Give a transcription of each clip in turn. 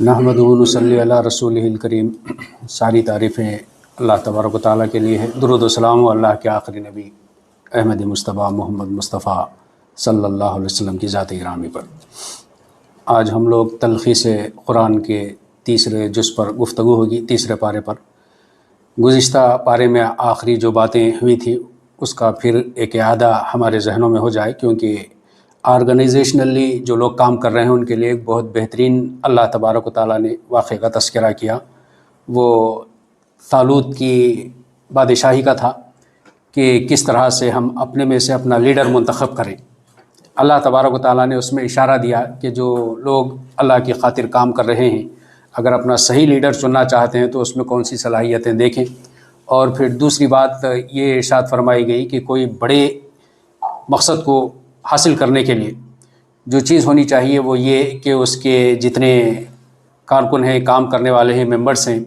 نحمدہ و نصلی علی رسولہ الکریم۔ ساری تعریفیں اللہ تبارک و تعالیٰ کے لیے ہے۔ درود و سلام اللہ کے آخری نبی احمد مصطفیٰ محمد مصطفیٰ صلی اللہ علیہ وسلم کی ذات گرامی پر۔ آج ہم لوگ تلخیص قرآن کے تیسرے جز پر گفتگو ہوگی، تیسرے پارے پر۔ گزشتہ پارے میں آخری جو باتیں ہوئی تھی اس کا پھر ایک اعادہ ہمارے ذہنوں میں ہو جائے، کیونکہ آرگنائزیشنلی جو لوگ کام کر رہے ہیں ان کے لیے ایک بہت بہترین اللہ تبارک و تعالیٰ نے واقعے کا تذکرہ کیا۔ وہ طالوت کی بادشاہی کا تھا کہ کس طرح سے ہم اپنے میں سے اپنا لیڈر منتخب کریں۔ اللہ تبارک و تعالیٰ نے اس میں اشارہ دیا کہ جو لوگ اللہ کی خاطر کام کر رہے ہیں اگر اپنا صحیح لیڈر چننا چاہتے ہیں تو اس میں کون سی صلاحیتیں دیکھیں۔ اور پھر دوسری بات یہ ارشاد فرمائی گئی کہ کوئی بڑے مقصد کو حاصل کرنے کے لیے جو چیز ہونی چاہیے وہ یہ کہ اس کے جتنے کارکن ہیں، کام کرنے والے ہیں، ممبرس ہیں،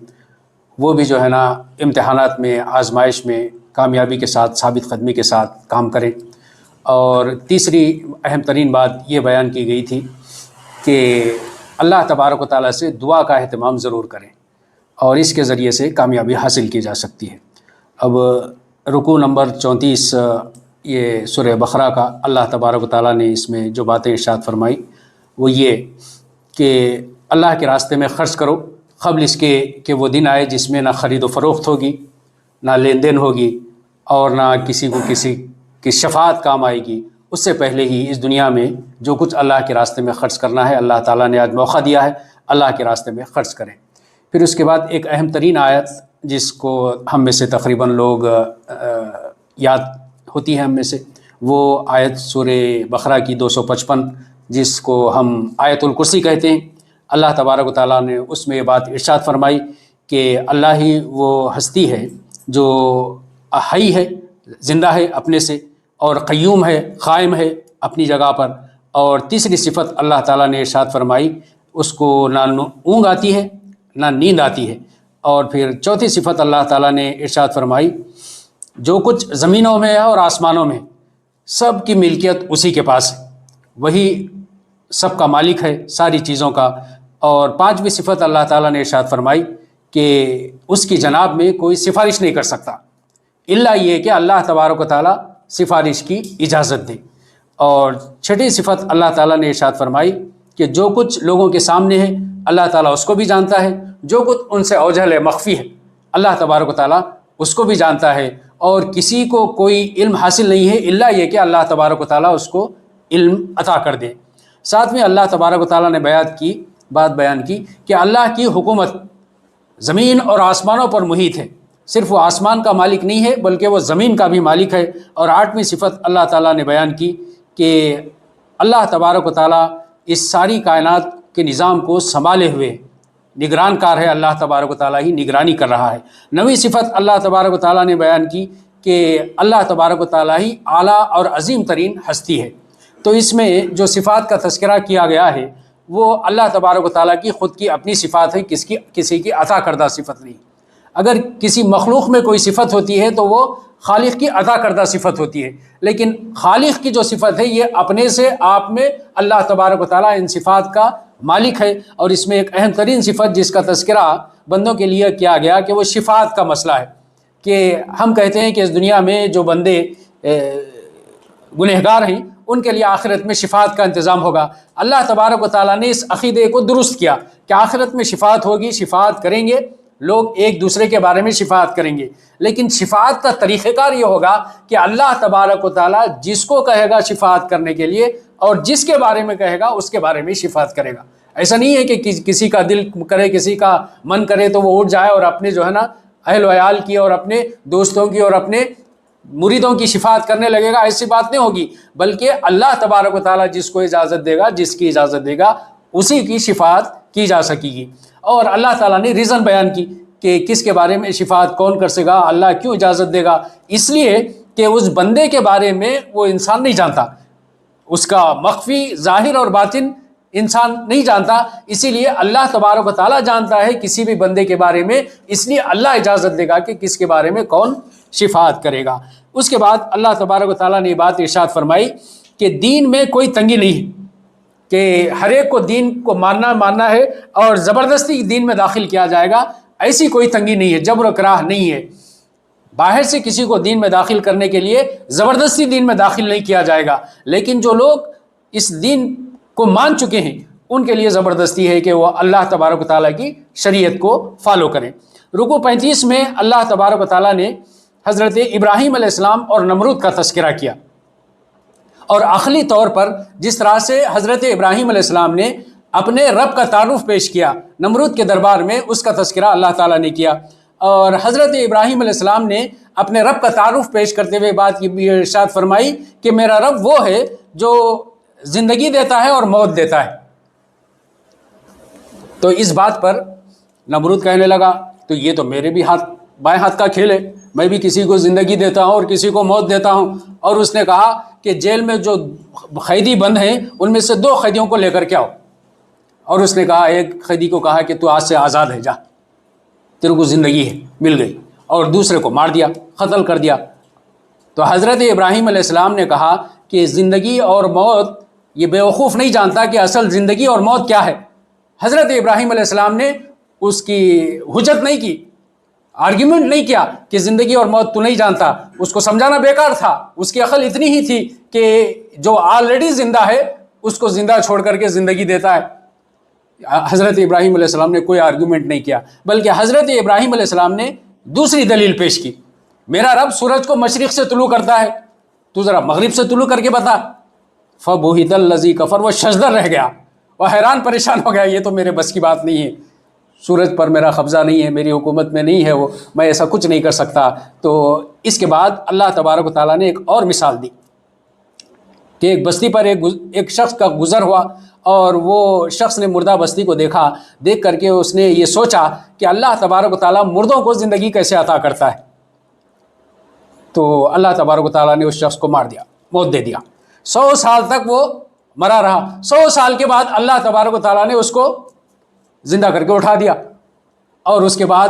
وہ بھی جو ہے نا امتحانات میں، آزمائش میں کامیابی کے ساتھ، ثابت قدمی کے ساتھ کام کریں۔ اور تیسری اہم ترین بات یہ بیان کی گئی تھی کہ اللہ تبارک و تعالیٰ سے دعا کا اہتمام ضرور کریں اور اس کے ذریعے سے کامیابی حاصل کی جا سکتی ہے۔ اب رکوع نمبر 34 یہ سورہ بقرہ کا اللہ تبارک و تعالیٰ نے اس میں جو باتیں ارشاد فرمائی وہ یہ کہ اللہ کے راستے میں خرچ کرو قبل اس کے کہ وہ دن آئے جس میں نہ خرید و فروخت ہوگی، نہ لین دین ہوگی، اور نہ کسی کو کسی کی شفاعت کام آئے گی۔ اس سے پہلے ہی اس دنیا میں جو کچھ اللہ کے راستے میں خرچ کرنا ہے اللہ تعالیٰ نے آج موقع دیا ہے، اللہ کے راستے میں خرچ کریں۔ پھر اس کے بعد ایک اہم ترین آیت جس کو ہم میں سے تقریباً لوگ یاد ہوتی ہے ہم میں سے، وہ آیت سورہ بقرہ کی 255 جس کو ہم آیت الکرسی کہتے ہیں۔ اللہ تبارک و تعالیٰ نے اس میں یہ بات ارشاد فرمائی کہ اللہ ہی وہ ہستی ہے جو حی ہے، زندہ ہے اپنے سے، اور قیوم ہے، قائم ہے اپنی جگہ پر۔ اور تیسری صفت اللہ تعالیٰ نے ارشاد فرمائی اس کو نہ اونگ آتی ہے نہ نیند آتی ہے۔ اور پھر چوتھی صفت اللہ تعالیٰ نے ارشاد فرمائی جو کچھ زمینوں میں ہے اور آسمانوں میں سب کی ملکیت اسی کے پاس ہے، وہی سب کا مالک ہے ساری چیزوں کا۔ اور پانچویں صفت اللہ تعالیٰ نے ارشاد فرمائی کہ اس کی جناب میں کوئی سفارش نہیں کر سکتا الا یہ کہ اللہ تبارک و تعالیٰ سفارش کی اجازت دے۔ اور چھٹی صفت اللہ تعالیٰ نے ارشاد فرمائی کہ جو کچھ لوگوں کے سامنے ہے اللہ تعالیٰ اس کو بھی جانتا ہے، جو کچھ ان سے اوجھل ہے، مخفی ہے، اللہ تبارک و تعالیٰ اس کو بھی جانتا ہے، اور کسی کو کوئی علم حاصل نہیں ہے الا یہ کہ اللہ تبارک و تعالیٰ اس کو علم عطا کر دے۔ ساتھ میں اللہ تبارک و تعالیٰ نے بات بیان کی کہ اللہ کی حکومت زمین اور آسمانوں پر محیط ہے، صرف وہ آسمان کا مالک نہیں ہے بلکہ وہ زمین کا بھی مالک ہے۔ اور آٹھویں صفت اللہ تعالیٰ نے بیان کی کہ اللہ تبارک و تعالیٰ اس ساری کائنات کے نظام کو سنبھالے ہوئے نگران کار ہے، اللہ تبارک و تعالیٰ ہی نگرانی کر رہا ہے۔ نویں صفت اللہ تبارک و تعالیٰ نے بیان کی کہ اللہ تبارک و تعالیٰ ہی اعلیٰ اور عظیم ترین ہستی ہے۔ تو اس میں جو صفات کا تذکرہ کیا گیا ہے وہ اللہ تبارک و تعالیٰ کی خود کی اپنی صفات ہے، کسی کی عطا کردہ صفت نہیں۔ اگر کسی مخلوق میں کوئی صفت ہوتی ہے تو وہ خالق کی عطا کردہ صفت ہوتی ہے، لیکن خالق کی جو صفت ہے یہ اپنے سے آپ میں اللہ تبارک و تعالیٰ ان صفات کا مالک ہے۔ اور اس میں ایک اہم ترین صفت جس کا تذکرہ بندوں کے لیے کیا گیا کہ وہ شفاعت کا مسئلہ ہے، کہ ہم کہتے ہیں کہ اس دنیا میں جو بندے گنہگار ہیں ان کے لیے آخرت میں شفاعت کا انتظام ہوگا۔ اللہ تبارک و تعالیٰ نے اس عقیدے کو درست کیا کہ آخرت میں شفاعت ہوگی، شفاعت کریں گے لوگ، ایک دوسرے کے بارے میں شفاعت کریں گے، لیکن شفاعت کا طریقہ کار یہ ہوگا کہ اللہ تبارک و تعالیٰ جس کو کہے گا شفاعت کرنے کے لیے اور جس کے بارے میں کہے گا اس کے بارے میں شفاعت کرے گا۔ ایسا نہیں ہے کہ کسی کا دل کرے، کسی کا من کرے تو وہ اٹھ جائے اور اپنے جو ہے نا اہل و عیال کی اور اپنے دوستوں کی اور اپنے مریدوں کی شفاعت کرنے لگے گا، ایسی بات نہیں ہوگی، بلکہ اللہ تبارک و تعالیٰ جس کو اجازت دے گا، جس کی اجازت دے گا اسی کی شفاعت کی جا سکے گی۔ اور اللہ تعالیٰ نے ریزن بیان کی کہ کس کے بارے میں شفاعت کون کر سکے گا، اللہ کیوں اجازت دے گا، اس لیے کہ اس بندے کے بارے میں وہ انسان نہیں جانتا، اس کا مخفی ظاہر اور باطن انسان نہیں جانتا، اسی لیے اللہ تبارک و تعالیٰ جانتا ہے کسی بھی بندے کے بارے میں، اس لیے اللہ اجازت دے گا کہ کس کے بارے میں کون شفاعت کرے گا۔ اس کے بعد اللہ تبارک و تعالیٰ نے یہ بات ارشاد فرمائی کہ دین میں کوئی تنگی نہیں ہے، کہ ہر ایک کو دین کو ماننا ہے اور زبردستی دین میں داخل کیا جائے گا، ایسی کوئی تنگی نہیں ہے، جبر و کراہ نہیں ہے۔ باہر سے کسی کو دین میں داخل کرنے کے لیے زبردستی دین میں داخل نہیں کیا جائے گا، لیکن جو لوگ اس دین کو مان چکے ہیں ان کے لیے زبردستی ہے کہ وہ اللہ تبارک و تعالیٰ کی شریعت کو فالو کریں۔ رکوع 35 میں اللہ تبارک و تعالیٰ نے حضرت ابراہیم علیہ السلام اور نمرود کا تذکرہ کیا، اور عقلی طور پر جس طرح سے حضرت ابراہیم علیہ السلام نے اپنے رب کا تعارف پیش کیا نمرود کے دربار میں، اس کا تذکرہ اللہ تعالیٰ نے کیا، اور حضرت ابراہیم علیہ السلام نے اپنے رب کا تعارف پیش کرتے ہوئے بات کی ارشاد فرمائی کہ میرا رب وہ ہے جو زندگی دیتا ہے اور موت دیتا ہے۔ تو اس بات پر نمرود کہنے لگا تو یہ تو میرے بھی بائیں ہاتھ کا کھیل ہے، میں بھی کسی کو زندگی دیتا ہوں اور کسی کو موت دیتا ہوں۔ اور اس نے کہا کہ جیل میں جو قیدی بند ہیں ان میں سے 2 قیدیوں کو لے کر کے آؤ، اور اس نے کہا ایک قیدی کو کہا کہ تو آج سے آزاد ہے، جا تیرے کو زندگی ہے، مل گئی، اور دوسرے کو مار دیا، قتل کر دیا۔ تو حضرت ابراہیم علیہ السلام نے کہا کہ زندگی اور موت، یہ بیوقوف نہیں جانتا کہ اصل زندگی اور موت کیا ہے۔ حضرت ابراہیم علیہ السلام نے اس کی حجت نہیں کی، آرگیومنٹ نہیں کیا کہ زندگی اور موت تو نہیں جانتا، اس کو سمجھانا بیکار تھا۔ اس کی عقل اتنی ہی تھی کہ جو آلریڈی زندہ ہے اس کو زندہ چھوڑ کر کے زندگی دیتا ہے۔ حضرت ابراہیم علیہ السلام نے کوئی آرگیومنٹ نہیں کیا، بلکہ حضرت ابراہیم علیہ السلام نے دوسری دلیل پیش کی، میرا رب سورج کو مشرق سے طلوع کرتا ہے، تو ذرا مغرب سے طلوع کر کے بتا۔ فَبُہِتَ الَّذِي كَفَرَ، وہ ششدر رہ گیا، وہ حیران پریشان ہو گیا، یہ تو میرے بس کی بات نہیں ہے، سورج پر میرا قبضہ نہیں ہے، میری حکومت میں نہیں ہے وہ، میں ایسا کچھ نہیں کر سکتا۔ تو اس کے بعد اللہ تبارک و تعالیٰ نے ایک اور مثال دی کہ ایک بستی پر ایک شخص کا گزر ہوا، اور وہ شخص نے مردہ بستی کو دیکھا، دیکھ کر کے اس نے یہ سوچا کہ اللہ تبارک و تعالیٰ مردوں کو زندگی کیسے عطا کرتا ہے۔ تو اللہ تبارک و تعالیٰ نے اس شخص کو مار دیا، موت دے دیا، 100 سال تک وہ مرا رہا۔ 100 سال کے بعد اللہ تبارک و تعالیٰ نے اس کو زندہ کر کے اٹھا دیا، اور اس کے بعد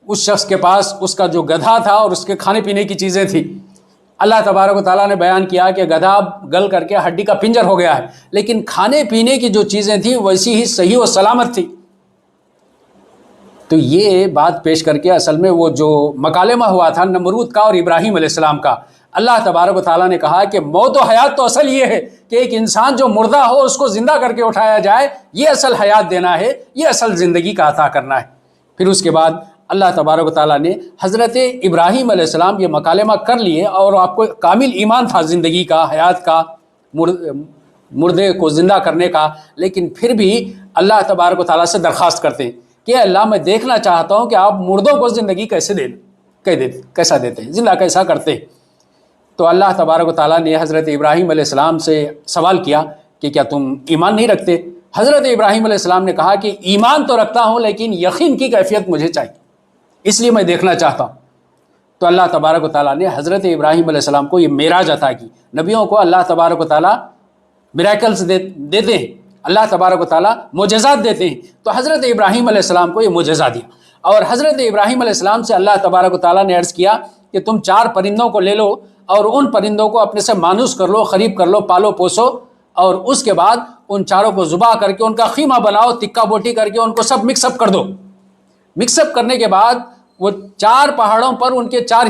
اس شخص کے پاس اس کا جو گدھا تھا اور اس کے کھانے پینے کی چیزیں تھیں، اللہ تبارک و تعالیٰ نے بیان کیا کہ گدھا گل کر کے ہڈی کا پنجر ہو گیا ہے، لیکن کھانے پینے کی جو چیزیں تھیں ویسی ہی صحیح و سلامت تھی۔ تو یہ بات پیش کر کے اصل میں وہ جو مکالمہ ہوا تھا نمرود کا اور ابراہیم علیہ السلام کا، اللہ تبارک و تعالیٰ نے کہا کہ موت و حیات تو اصل یہ ہے کہ ایک انسان جو مردہ ہو اس کو زندہ کر کے اٹھایا جائے، یہ اصل حیات دینا ہے، یہ اصل زندگی کا عطا کرنا ہے۔ پھر اس کے بعد اللہ تبارک و تعالیٰ نے حضرت ابراہیم علیہ السلام یہ مکالمہ کر لیے، اور آپ کو کامل ایمان تھا زندگی کا، حیات کا، مردے کو زندہ کرنے کا، لیکن پھر بھی اللہ تبارک و تعالیٰ سے درخواست کرتے ہیں کہ اللہ میں دیکھنا چاہتا ہوں کہ آپ مردوں کو زندگی کیسا دیتے ہیں، زندہ کیسا کرتے ہیں۔ تو اللہ تبارک و تعالیٰ نے حضرت ابراہیم علیہ السلام سے سوال کیا کہ کیا تم ایمان نہیں رکھتے؟ حضرت ابراہیم علیہ السلام نے کہا کہ ایمان تو رکھتا ہوں، لیکن یقین کی کیفیت مجھے چاہیے، اس لیے میں دیکھنا چاہتا ہوں۔ تو اللہ تبارک و تعالیٰ نے حضرت ابراہیم علیہ السلام کو یہ معراج عطا کی۔ نبیوں کو اللہ تبارک و تعالیٰ میریکلز دیتے ہیں، اللہ تبارک و تعالیٰ معجزات دیتے ہیں، تو حضرت ابراہیم علیہ السلام کو یہ معجزہ دیا، اور حضرت ابراہیم علیہ السلام سے اللہ تبارک و تعالیٰ نے عرض کیا کہ تم 4 پرندوں کو لے لو اور ان پرندوں کو اپنے سے مانوس کر لو، قریب کر لو، پالو پوسو، اور اس کے بعد ان 4 کو ذبح کر کے ان کا خیمہ بناؤ، تکا بوٹی کر کے ان کو سب مکس اپ کر دو۔ مکس اپ کرنے کے بعد وہ 4 پہاڑوں پر ان کے 4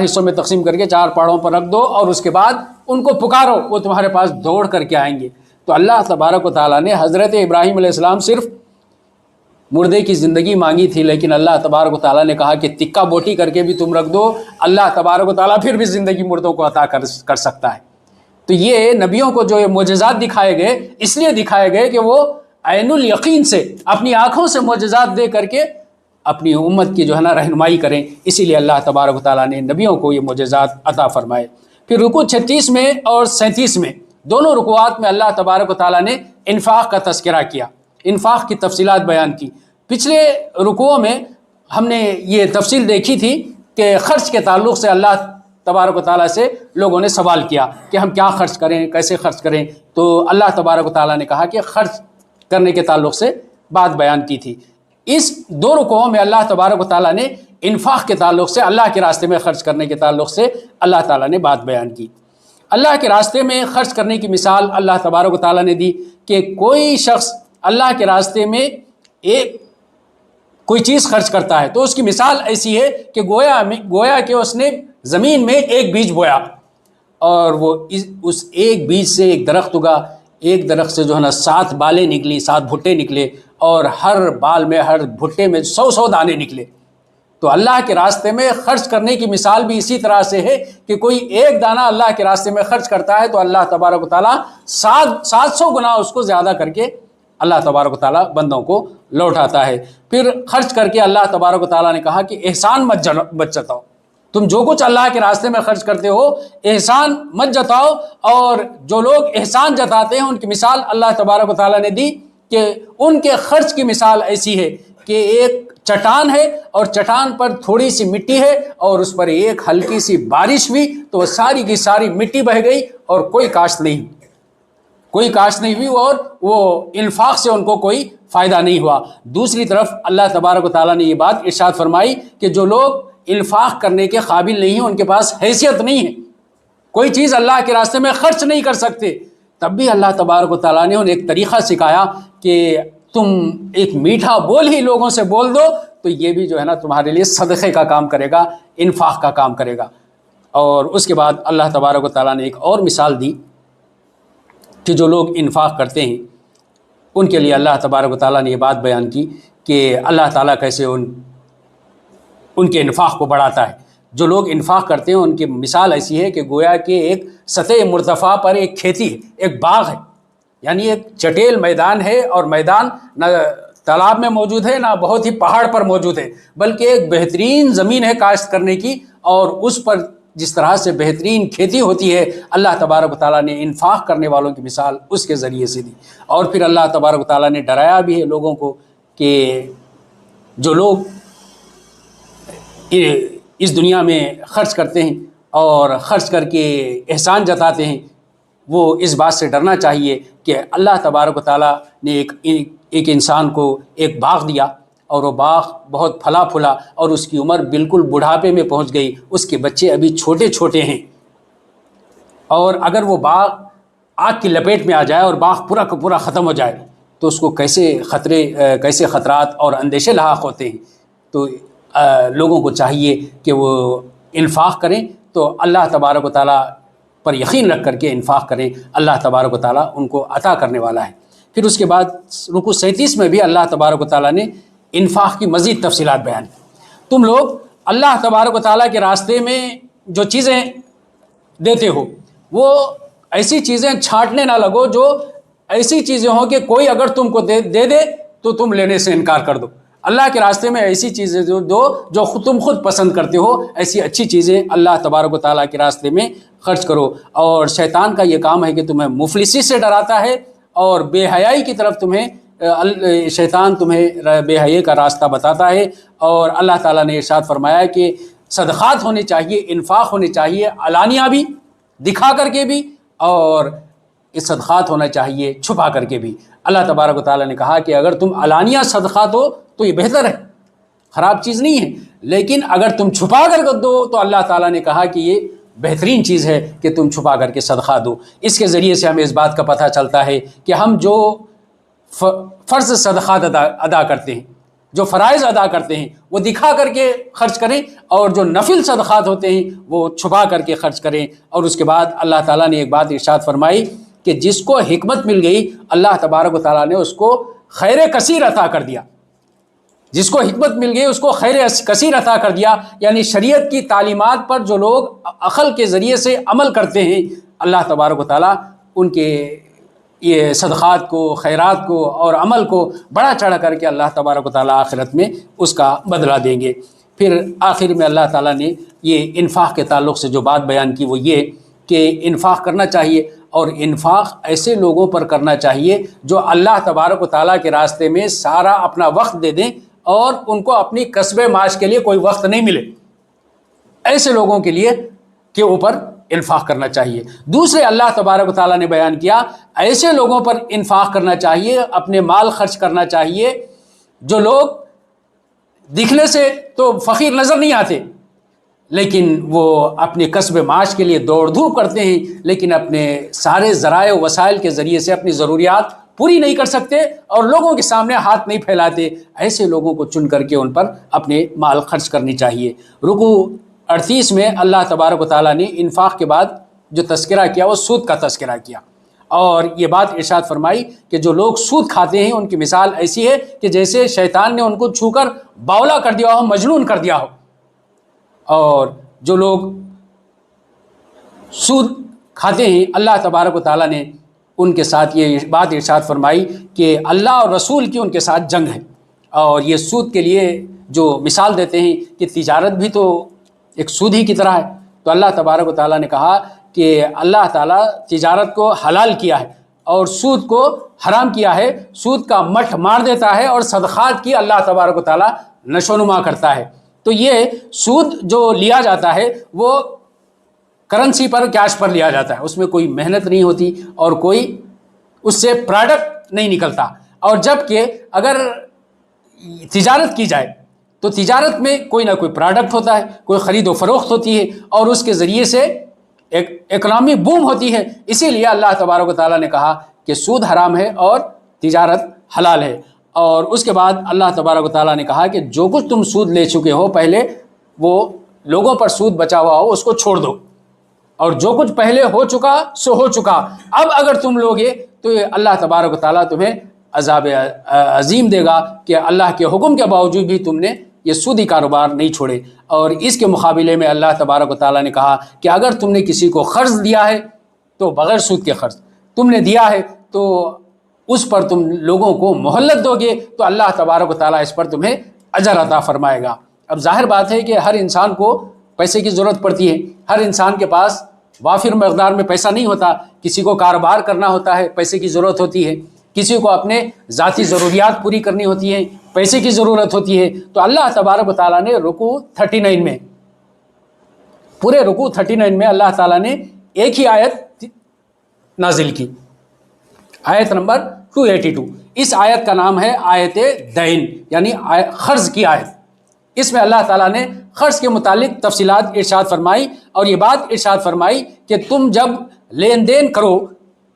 حصوں میں تقسیم کر کے 4 پہاڑوں پر رکھ دو، اور اس کے بعد ان کو پکارو، وہ تمہارے پاس دوڑ کر کے آئیں گے۔ تو اللہ تبارک و تعالیٰ نے حضرت ابراہیم علیہ السلام صرف مردے کی زندگی مانگی تھی، لیکن اللہ تبارک و تعالیٰ نے کہا کہ تکا بوٹی کر کے بھی تم رکھ دو، اللہ تبارک و تعالیٰ پھر بھی زندگی مردوں کو عطا کر سکتا ہے۔ تو یہ نبیوں کو جو یہ معجزات دکھائے گئے، اس لیے دکھائے گئے کہ وہ عین الیقین سے اپنی آنکھوں سے معجزات دے کر کے اپنی امت کی جو ہے نا رہنمائی کریں، اسی لیے اللہ تبارک و تعالیٰ نے نبیوں کو یہ معجزات عطا فرمائے۔ پھر رکوع 36 میں اور 37 میں دونوں رکوعات میں اللہ تبارک و تعالیٰ نے انفاق کا تذکرہ کیا، انفاق کی تفصیلات بیان کی۔ پچھلے رکوعوں میں ہم نے یہ تفصیل دیکھی تھی کہ خرچ کے تعلق سے اللہ تبارک و تعالیٰ سے لوگوں نے سوال کیا کہ ہم کیا خرچ کریں، کیسے خرچ کریں، تو اللہ تبارک و تعالیٰ نے کہا کہ خرچ کرنے کے تعلق سے بات بیان کی تھی۔ اس 2 رکوعوں میں اللہ تبارک و تعالیٰ نے انفاق کے تعلق سے، اللہ کے راستے میں خرچ کرنے کے تعلق سے اللہ تعالیٰ نے بات بیان کی۔ اللہ کے راستے میں خرچ کرنے کی مثال اللہ تبارک و تعالیٰ نے دی کہ کوئی شخص اللہ کے راستے میں کوئی چیز خرچ کرتا ہے تو اس کی مثال ایسی ہے کہ گویا کہ اس نے زمین میں ایک بیج بویا اور وہ اس ایک بیج سے ایک درخت اگا، ایک درخت سے جو ہے نا 7 بالیں نکلی، 7 بھٹے نکلے، اور ہر بال میں، ہر بھٹے میں 100 دانے نکلے۔ تو اللہ کے راستے میں خرچ کرنے کی مثال بھی اسی طرح سے ہے کہ کوئی ایک دانہ اللہ کے راستے میں خرچ کرتا ہے تو اللہ تبارک و تعالیٰ 700 گنا اس کو زیادہ کر کے اللہ تبارک و تعالیٰ بندوں کو لوٹاتا ہے۔ پھر خرچ کر کے اللہ تبارک و تعالیٰ نے کہا کہ احسان مت جتاؤ، تم جو کچھ اللہ کے راستے میں خرچ کرتے ہو احسان مت جتاؤ، اور جو لوگ احسان جتاتے ہیں ان کی مثال اللہ تبارک و تعالیٰ نے دی کہ ان کے خرچ کی مثال ایسی ہے کہ ایک چٹان ہے اور چٹان پر تھوڑی سی مٹی ہے اور اس پر ایک ہلکی سی بارش ہوئی تو وہ ساری کی ساری مٹی بہہ گئی اور کوئی کاشت نہیں ہوئی اور وہ انفاق سے ان کو کوئی فائدہ نہیں ہوا۔ دوسری طرف اللہ تبارک و تعالیٰ نے یہ بات ارشاد فرمائی کہ جو لوگ انفاق کرنے کے قابل نہیں ہیں، ان کے پاس حیثیت نہیں ہے، کوئی چیز اللہ کے راستے میں خرچ نہیں کر سکتے، تب بھی اللہ تبارک و تعالیٰ نے انہیں ایک طریقہ سکھایا کہ تم ایک میٹھا بول ہی لوگوں سے بول دو تو یہ بھی جو ہے نا تمہارے لیے صدقے کا کام کرے گا، انفاق کا کام کرے گا۔ اور اس کے بعد اللہ تبارک و تعالیٰ نے ایک اور مثال دی کہ جو لوگ انفاق کرتے ہیں ان کے لیے اللہ تبارک و تعالیٰ نے یہ بات بیان کی کہ اللہ تعالیٰ کیسے ان کے انفاق کو بڑھاتا ہے۔ جو لوگ انفاق کرتے ہیں ان کی مثال ایسی ہے کہ گویا کہ ایک سطح مرتفع پر ایک کھیتی ہے، ایک باغ ہے، یعنی ایک چٹیل میدان ہے، اور میدان نہ تالاب میں موجود ہے نہ بہت ہی پہاڑ پر موجود ہے، بلکہ ایک بہترین زمین ہے کاشت کرنے کی، اور اس پر جس طرح سے بہترین کھیتی ہوتی ہے اللہ تبارک و تعالیٰ نے انفاق کرنے والوں کی مثال اس کے ذریعے سے دی۔ اور پھر اللہ تبارک و تعالیٰ نے ڈرایا بھی ہے لوگوں کو کہ جو لوگ اس دنیا میں خرچ کرتے ہیں اور خرچ کر کے احسان جتاتے ہیں، وہ اس بات سے ڈرنا چاہیے کہ اللہ تبارک و تعالیٰ نے ایک انسان کو ایک باغ دیا اور وہ باغ بہت پھلا پھلا اور اس کی عمر بالکل بڑھاپے میں پہنچ گئی، اس کے بچے ابھی چھوٹے چھوٹے ہیں، اور اگر وہ باغ آگ کی لپیٹ میں آ جائے اور باغ پورا کا پورا ختم ہو جائے تو اس کو کیسے خطرات اور اندیشے لاحق ہوتے ہیں۔ تو لوگوں کو چاہیے کہ وہ انفاق کریں تو اللہ تبارک و تعالیٰ پر یقین رکھ کر کے انفاق کریں، اللہ تبارک و تعالیٰ ان کو عطا کرنے والا ہے۔ پھر اس کے بعد رکوع 37 میں بھی اللہ تبارک و تعالیٰ نے انفاق کی مزید تفصیلات بیان کی۔ تم لوگ اللہ تبارک و تعالیٰ کے راستے میں جو چیزیں دیتے ہو وہ ایسی چیزیں چھانٹنے نہ لگو جو ایسی چیزیں ہوں کہ کوئی اگر تم کو دے دے تو تم لینے سے انکار کر دو۔ اللہ کے راستے میں ایسی چیزیں دو جو تم خود پسند کرتے ہو، ایسی اچھی چیزیں اللہ تبارک و تعالیٰ کے راستے میں خرچ کرو۔ اور شیطان کا یہ کام ہے کہ تمہیں مفلسی سے ڈراتا ہے اور بے حیائی کی طرف شیطان تمہیں بے حیائی کا راستہ بتاتا ہے۔ اور اللہ تعالیٰ نے ارشاد فرمایا کہ صدقات ہونے چاہیے، انفاق ہونے چاہیے، علانیہ بھی، دکھا کر کے بھی، اور اس صدقات ہونا چاہیے چھپا کر کے بھی۔ اللہ تبارک و تعالیٰ نے کہا کہ اگر تم علانیہ صدقات ہو تو یہ بہتر ہے، خراب چیز نہیں ہے، لیکن اگر تم چھپا کر دو تو اللہ تعالیٰ نے کہا کہ یہ بہترین چیز ہے کہ تم چھپا کر کے صدقہ دو۔ اس کے ذریعے سے ہمیں اس بات کا پتہ چلتا ہے کہ ہم جو فرض صدقات ادا کرتے ہیں، جو فرائض ادا کرتے ہیں، وہ دکھا کر کے خرچ کریں، اور جو نفل صدقات ہوتے ہیں وہ چھپا کر کے خرچ کریں۔ اور اس کے بعد اللہ تعالیٰ نے ایک بات ارشاد فرمائی کہ جس کو حکمت مل گئی اللہ تبارک و تعالیٰ نے اس کو خیر کثیر عطا کر دیا۔ جس کو حکمت مل گئی اس کو خیر کثیر عطا کر دیا، یعنی شریعت کی تعلیمات پر جو لوگ عقل کے ذریعے سے عمل کرتے ہیں اللہ تبارک و تعالیٰ ان کے یہ صدقات کو، خیرات کو اور عمل کو بڑا چڑھا کر کے اللہ تبارک و تعالیٰ آخرت میں اس کا بدلہ دیں گے۔ پھر آخر میں اللہ تعالیٰ نے یہ انفاق کے تعلق سے جو بات بیان کی وہ یہ کہ انفاق کرنا چاہیے، اور انفاق ایسے لوگوں پر کرنا چاہیے جو اللہ تبارک و تعالیٰ کے راستے میں سارا اپنا وقت دے دیں اور ان کو اپنی کسب معاش کے لیے کوئی وقت نہیں ملے، ایسے لوگوں کے لیے کے اوپر انفاق کرنا چاہیے۔ دوسرے اللہ تبارک و تعالیٰ نے بیان کیا ایسے لوگوں پر انفاق کرنا چاہیے، اپنے مال خرچ کرنا چاہیے جو لوگ دکھنے سے تو فقیر نظر نہیں آتے لیکن وہ اپنے کسب معاش کے لیے دوڑ دھوپ کرتے ہیں، لیکن اپنے سارے ذرائع و وسائل کے ذریعے سے اپنی ضروریات پوری نہیں کر سکتے اور لوگوں کے سامنے ہاتھ نہیں پھیلاتے، ایسے لوگوں کو چن کر کے ان پر اپنے مال خرچ کرنی چاہیے۔ رکوع 38 میں اللہ تبارک و تعالیٰ نے انفاق کے بعد جو تذکرہ کیا وہ سود کا تذکرہ کیا، اور یہ بات ارشاد فرمائی کہ جو لوگ سود کھاتے ہیں ان کی مثال ایسی ہے کہ جیسے شیطان نے ان کو چھو کر باولا کر دیا ہو، مجنون کر دیا ہو۔ اور جو لوگ سود کھاتے ہیں اللہ تبارک و تعالیٰ نے ان کے ساتھ یہ بات ارشاد فرمائی کہ اللہ اور رسول کی ان کے ساتھ جنگ ہے۔ اور یہ سود کے لیے جو مثال دیتے ہیں کہ تجارت بھی تو ایک سود ہی کی طرح ہے، تو اللہ تبارک و تعالیٰ نے کہا کہ اللہ تعالیٰ تجارت کو حلال کیا ہے اور سود کو حرام کیا ہے، سود کا مٹھ مار دیتا ہے اور صدقات کی اللہ تبارک و تعالیٰ نشو نما کرتا ہے۔ تو یہ سود جو لیا جاتا ہے وہ کرنسی پر، کیش پر لیا جاتا ہے، اس میں کوئی محنت نہیں ہوتی اور کوئی اس سے پروڈکٹ نہیں نکلتا۔ اور جب کہ اگر تجارت کی جائے تو تجارت میں کوئی نہ کوئی پروڈکٹ ہوتا ہے، کوئی خرید و فروخت ہوتی ہے اور اس کے ذریعے سے ایک اکنامی بوم ہوتی ہے۔ اسی لیے اللہ تبارک و تعالیٰ نے کہا کہ سود حرام ہے اور تجارت حلال ہے۔ اور اس کے بعد اللہ تبارک و تعالیٰ نے کہا کہ جو کچھ تم سود لے چکے ہو پہلے، وہ لوگوں پر سود بچا ہوا ہو اس کو چھوڑ دو، اور جو کچھ پہلے ہو چکا سو ہو چکا، اب اگر تم لوگے تو اللہ تبارک و تعالیٰ تمہیں عذاب عظیم دے گا کہ اللہ کے حکم کے باوجود بھی تم نے یہ سودی کاروبار نہیں چھوڑے۔ اور اس کے مقابلے میں اللہ تبارک و تعالیٰ نے کہا کہ اگر تم نے کسی کو قرض دیا ہے تو بغیر سود کے قرض تم نے دیا ہے تو اس پر تم لوگوں کو مہلت دو گے تو اللہ تبارک و تعالیٰ اس پر تمہیں اجر عطا فرمائے گا۔ اب ظاہر بات ہے کہ ہر انسان کو پیسے کی ضرورت پڑتی ہے، ہر انسان کے پاس وافر مقدار میں پیسہ نہیں ہوتا، کسی کو کاروبار کرنا ہوتا ہے، پیسے کی ضرورت ہوتی ہے، کسی کو اپنے ذاتی ضروریات پوری کرنی ہوتی ہیں، پیسے کی ضرورت ہوتی ہے۔ تو اللہ تبارک و تعالیٰ نے رکوع 39 میں، پورے رکوع 39 میں اللہ تعالیٰ نے ایک ہی آیت نازل کی، آیت نمبر 282۔ اس آیت کا نام ہے آیت دین، یعنی قرض کی آیت۔ اس میں اللہ تعالیٰ نے قرض کے متعلق تفصیلات ارشاد فرمائی، اور یہ بات ارشاد فرمائی کہ تم جب لین دین کرو،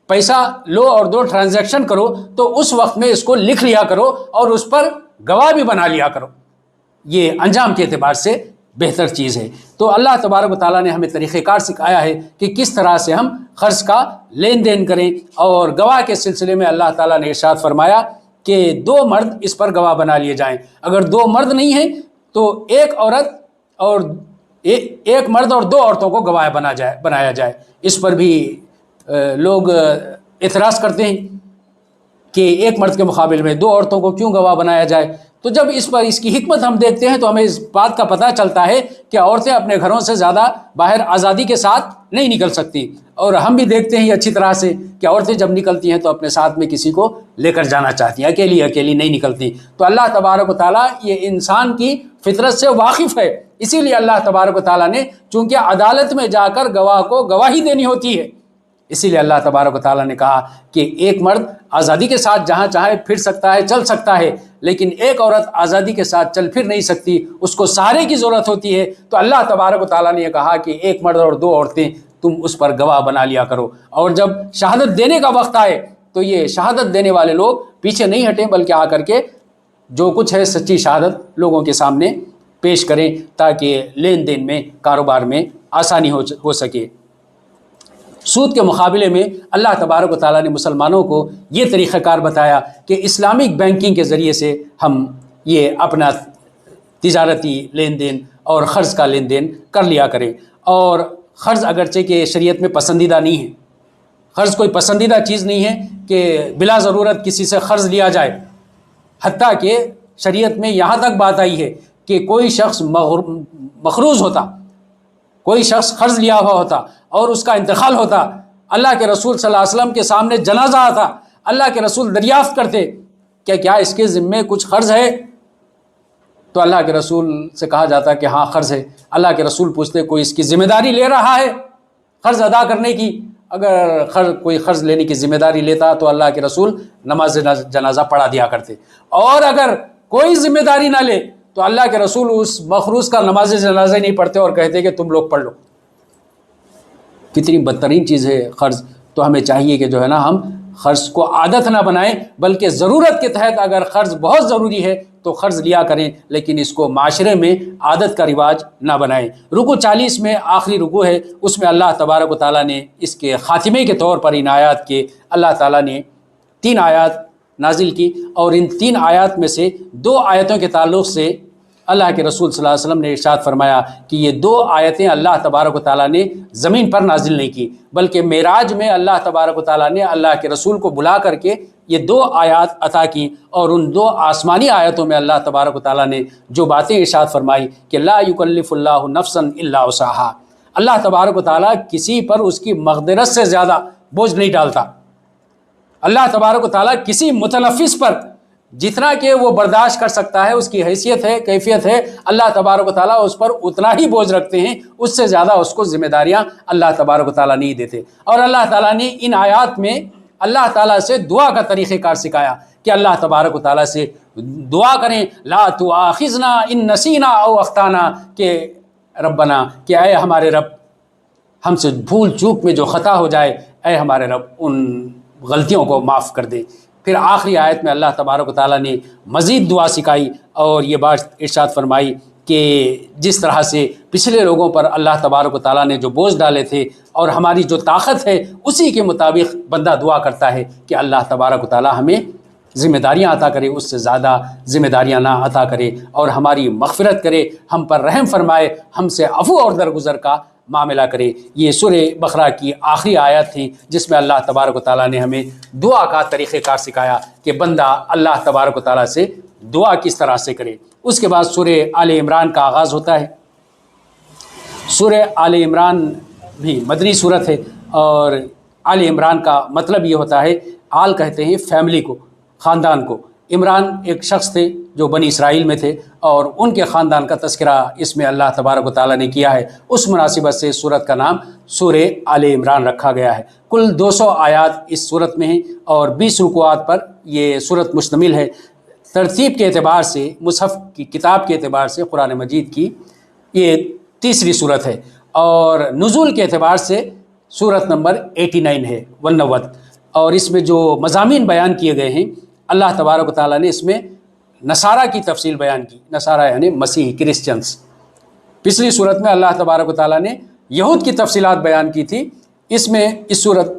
پیسہ لو اور دو ٹرانزیکشن کرو، تو اس وقت میں اس کو لکھ لیا کرو اور اس پر گواہ بھی بنا لیا کرو، یہ انجام کے اعتبار سے بہتر چیز ہے۔ تو اللہ تبارک و تعالیٰ نے ہمیں طریقہ کار سکھایا ہے کہ کس طرح سے ہم قرض کا لین دین کریں، اور گواہ کے سلسلے میں اللہ تعالیٰ نے ارشاد فرمایا کہ 2 مرد اس پر گواہ بنا لیے جائیں۔ اگر 2 مرد نہیں ہیں تو ایک عورت اور ایک مرد اور 2 عورتوں کو گواہ بنایا جائے۔ اس پر بھی لوگ اعتراض کرتے ہیں کہ ایک مرد کے مقابل میں 2 عورتوں کو کیوں گواہ بنایا جائے۔ تو جب اس پر اس کی حکمت ہم دیکھتے ہیں تو ہمیں اس بات کا پتہ چلتا ہے کہ عورتیں اپنے گھروں سے زیادہ باہر آزادی کے ساتھ نہیں نکل سکتی، اور ہم بھی دیکھتے ہیں اچھی طرح سے کہ عورتیں جب نکلتی ہیں تو اپنے ساتھ میں کسی کو لے کر جانا چاہتی ہیں، اکیلی نہیں نکلتی۔ تو اللہ تبارک و تعالیٰ یہ انسان کی فطرت سے واقف ہے، اسی لیے اللہ تبارک و تعالیٰ نے چونکہ عدالت میں جا کر گواہ کو گواہی دینی ہوتی ہے، اسی لیے اللہ تبارک و تعالیٰ نے کہا کہ ایک مرد آزادی کے ساتھ جہاں چاہے پھر سکتا ہے، چل سکتا ہے، لیکن ایک عورت آزادی کے ساتھ چل پھر نہیں سکتی، اس کو سہارے کی ضرورت ہوتی ہے۔ تو اللہ تبارک و تعالیٰ نے یہ کہا کہ ایک مرد اور 2 عورتیں تم اس پر گواہ بنا لیا کرو، اور جب شہادت دینے کا وقت آئے تو یہ شہادت دینے والے لوگ پیچھے نہیں ہٹیں، بلکہ آ کر کے جو کچھ ہے سچی شہادت لوگوں کے سامنے پیش کریں تاکہ لین دین میں، کاروبار میں آسانی ہو سکے۔ سود کے مقابلے میں اللہ تبارک و تعالیٰ نے مسلمانوں کو یہ طریقہ کار بتایا کہ اسلامک بینکنگ کے ذریعے سے ہم یہ اپنا تجارتی لین دین اور قرض کا لین دین کر لیا کریں۔ اور قرض اگرچہ کہ شریعت میں پسندیدہ نہیں ہے، قرض کوئی پسندیدہ چیز نہیں ہے کہ بلا ضرورت کسی سے قرض لیا جائے، حتیٰ کہ شریعت میں یہاں تک بات آئی ہے کہ کوئی شخص مقروض ہوتا، کوئی شخص قرض لیا ہوا ہوتا اور اس کا انتقال ہوتا، اللہ کے رسول صلی اللہ علیہ وسلم کے سامنے جنازہ آتا، اللہ کے رسول دریافت کرتے کہ کیا اس کے ذمے کچھ قرض ہے؟ تو اللہ کے رسول سے کہا جاتا کہ ہاں قرض ہے۔ اللہ کے رسول پوچھتے کوئی اس کی ذمہ داری لے رہا ہے قرض ادا کرنے کی؟ اگر کوئی قرض لینے کی ذمہ داری لیتا تو اللہ کے رسول نماز جنازہ پڑھا دیا کرتے، اور اگر کوئی ذمہ داری نہ لے تو اللہ کے رسول اس مخروص کا نماز جنازہ نہیں پڑھتے اور کہتے کہ تم لوگ پڑھ لو۔ کتنی بدترین چیز ہے قرض۔ تو ہمیں چاہیے کہ جو ہے نا ہم قرض کو عادت نہ بنائیں، بلکہ ضرورت کے تحت اگر قرض بہت ضروری ہے تو قرض لیا کریں، لیکن اس کو معاشرے میں عادت کا رواج نہ بنائیں۔ رکوع 40 میں آخری رکوع ہے، اس میں اللہ تبارک و تعالیٰ نے اس کے خاتمے کے طور پر ان آیات کے اللہ تعالیٰ نے 3 آیات نازل کی، اور ان 3 آیات میں سے 2 آیتوں کے تعلق سے اللہ کے رسول صلی اللہ علیہ وسلم نے ارشاد فرمایا کہ یہ 2 آیتیں اللہ تبارک و تعالیٰ نے زمین پر نازل نہیں کی، بلکہ معراج میں اللہ تبارک و تعالیٰ نے اللہ کے رسول کو بلا کر کے یہ 2 آیات عطا کی، اور ان 2 آسمانی آیتوں میں اللہ تبارک و تعالیٰ نے جو باتیں ارشاد فرمائی کہ لا یکلف اللہ نفسا الا وسعہا، اللہ تبارک و تعالیٰ کسی پر اس کی مقدرت سے زیادہ بوجھ نہیں ڈالتا۔ اللہ تبارک و تعالیٰ کسی متنفس پر جتنا کہ وہ برداشت کر سکتا ہے، اس کی حیثیت ہے، کیفیت ہے، اللہ تبارک و تعالیٰ اس پر اتنا ہی بوجھ رکھتے ہیں، اس سے زیادہ اس کو ذمہ داریاں اللہ تبارک و تعالیٰ نہیں دیتے۔ اور اللہ تعالیٰ نے ان آیات میں اللہ تعالیٰ سے دعا کا طریقہ کار سکھایا کہ اللہ تبارک و تعالیٰ سے دعا کریں، لا تؤاخذنا ان نسینا او اخطانا، کہ ربنا، کہ اے ہمارے رب ہم سے بھول چوک میں جو خطا ہو جائے، اے ہمارے رب ان غلطیوں کو معاف کر دے۔ پھر آخری آیت میں اللہ تبارک و تعالیٰ نے مزید دعا سکھائی اور یہ بات ارشاد فرمائی کہ جس طرح سے پچھلے لوگوں پر اللہ تبارک و تعالیٰ نے جو بوجھ ڈالے تھے، اور ہماری جو طاقت ہے اسی کے مطابق بندہ دعا کرتا ہے کہ اللہ تبارک و تعالیٰ ہمیں ذمہ داریاں عطا کرے، اس سے زیادہ ذمہ داریاں نہ عطا کرے، اور ہماری مغفرت کرے، ہم پر رحم فرمائے، ہم سے عفو اور درگزر کا معاملہ کرے۔ یہ سورہ بقرہ کی آخری آیت تھی جس میں اللہ تبارک و تعالیٰ نے ہمیں دعا کا طریقہ کار سکھایا کہ بندہ اللہ تبارک و تعالیٰ سے دعا کس طرح سے کرے۔ اس کے بعد سورہ آل عمران کا آغاز ہوتا ہے۔ سورہ آل عمران بھی مدنی صورت ہے، اور آل عمران کا مطلب یہ ہوتا ہے، آل کہتے ہیں فیملی کو، خاندان کو۔ عمران ایک شخص تھے جو بنی اسرائیل میں تھے، اور ان کے خاندان کا تذکرہ اس میں اللہ تبارک و تعالیٰ نے کیا ہے۔ اس مناسبت سے سورت کا نام سورہ آل عمران رکھا گیا ہے۔ کل 200 آیات اس سورت میں ہیں، اور 20 رکوعات پر یہ سورت مشتمل ہے۔ ترتیب کے اعتبار سے، مصحف کی کتاب کے اعتبار سے قرآن مجید کی یہ تیسری سورت ہے، اور نزول کے اعتبار سے سورت نمبر 89 ہے، 89۔ اور اس میں جو مضامین بیان کیے گئے ہیں، اللہ تبارک و تعالیٰ نے اس میں نصارہ کی تفصیل بیان کی۔ نصارہ یعنی مسیح، کرسچنس۔ پچھلی صورت میں اللہ تبارک و تعالیٰ نے یہود کی تفصیلات بیان کی تھی، اس میں اس صورت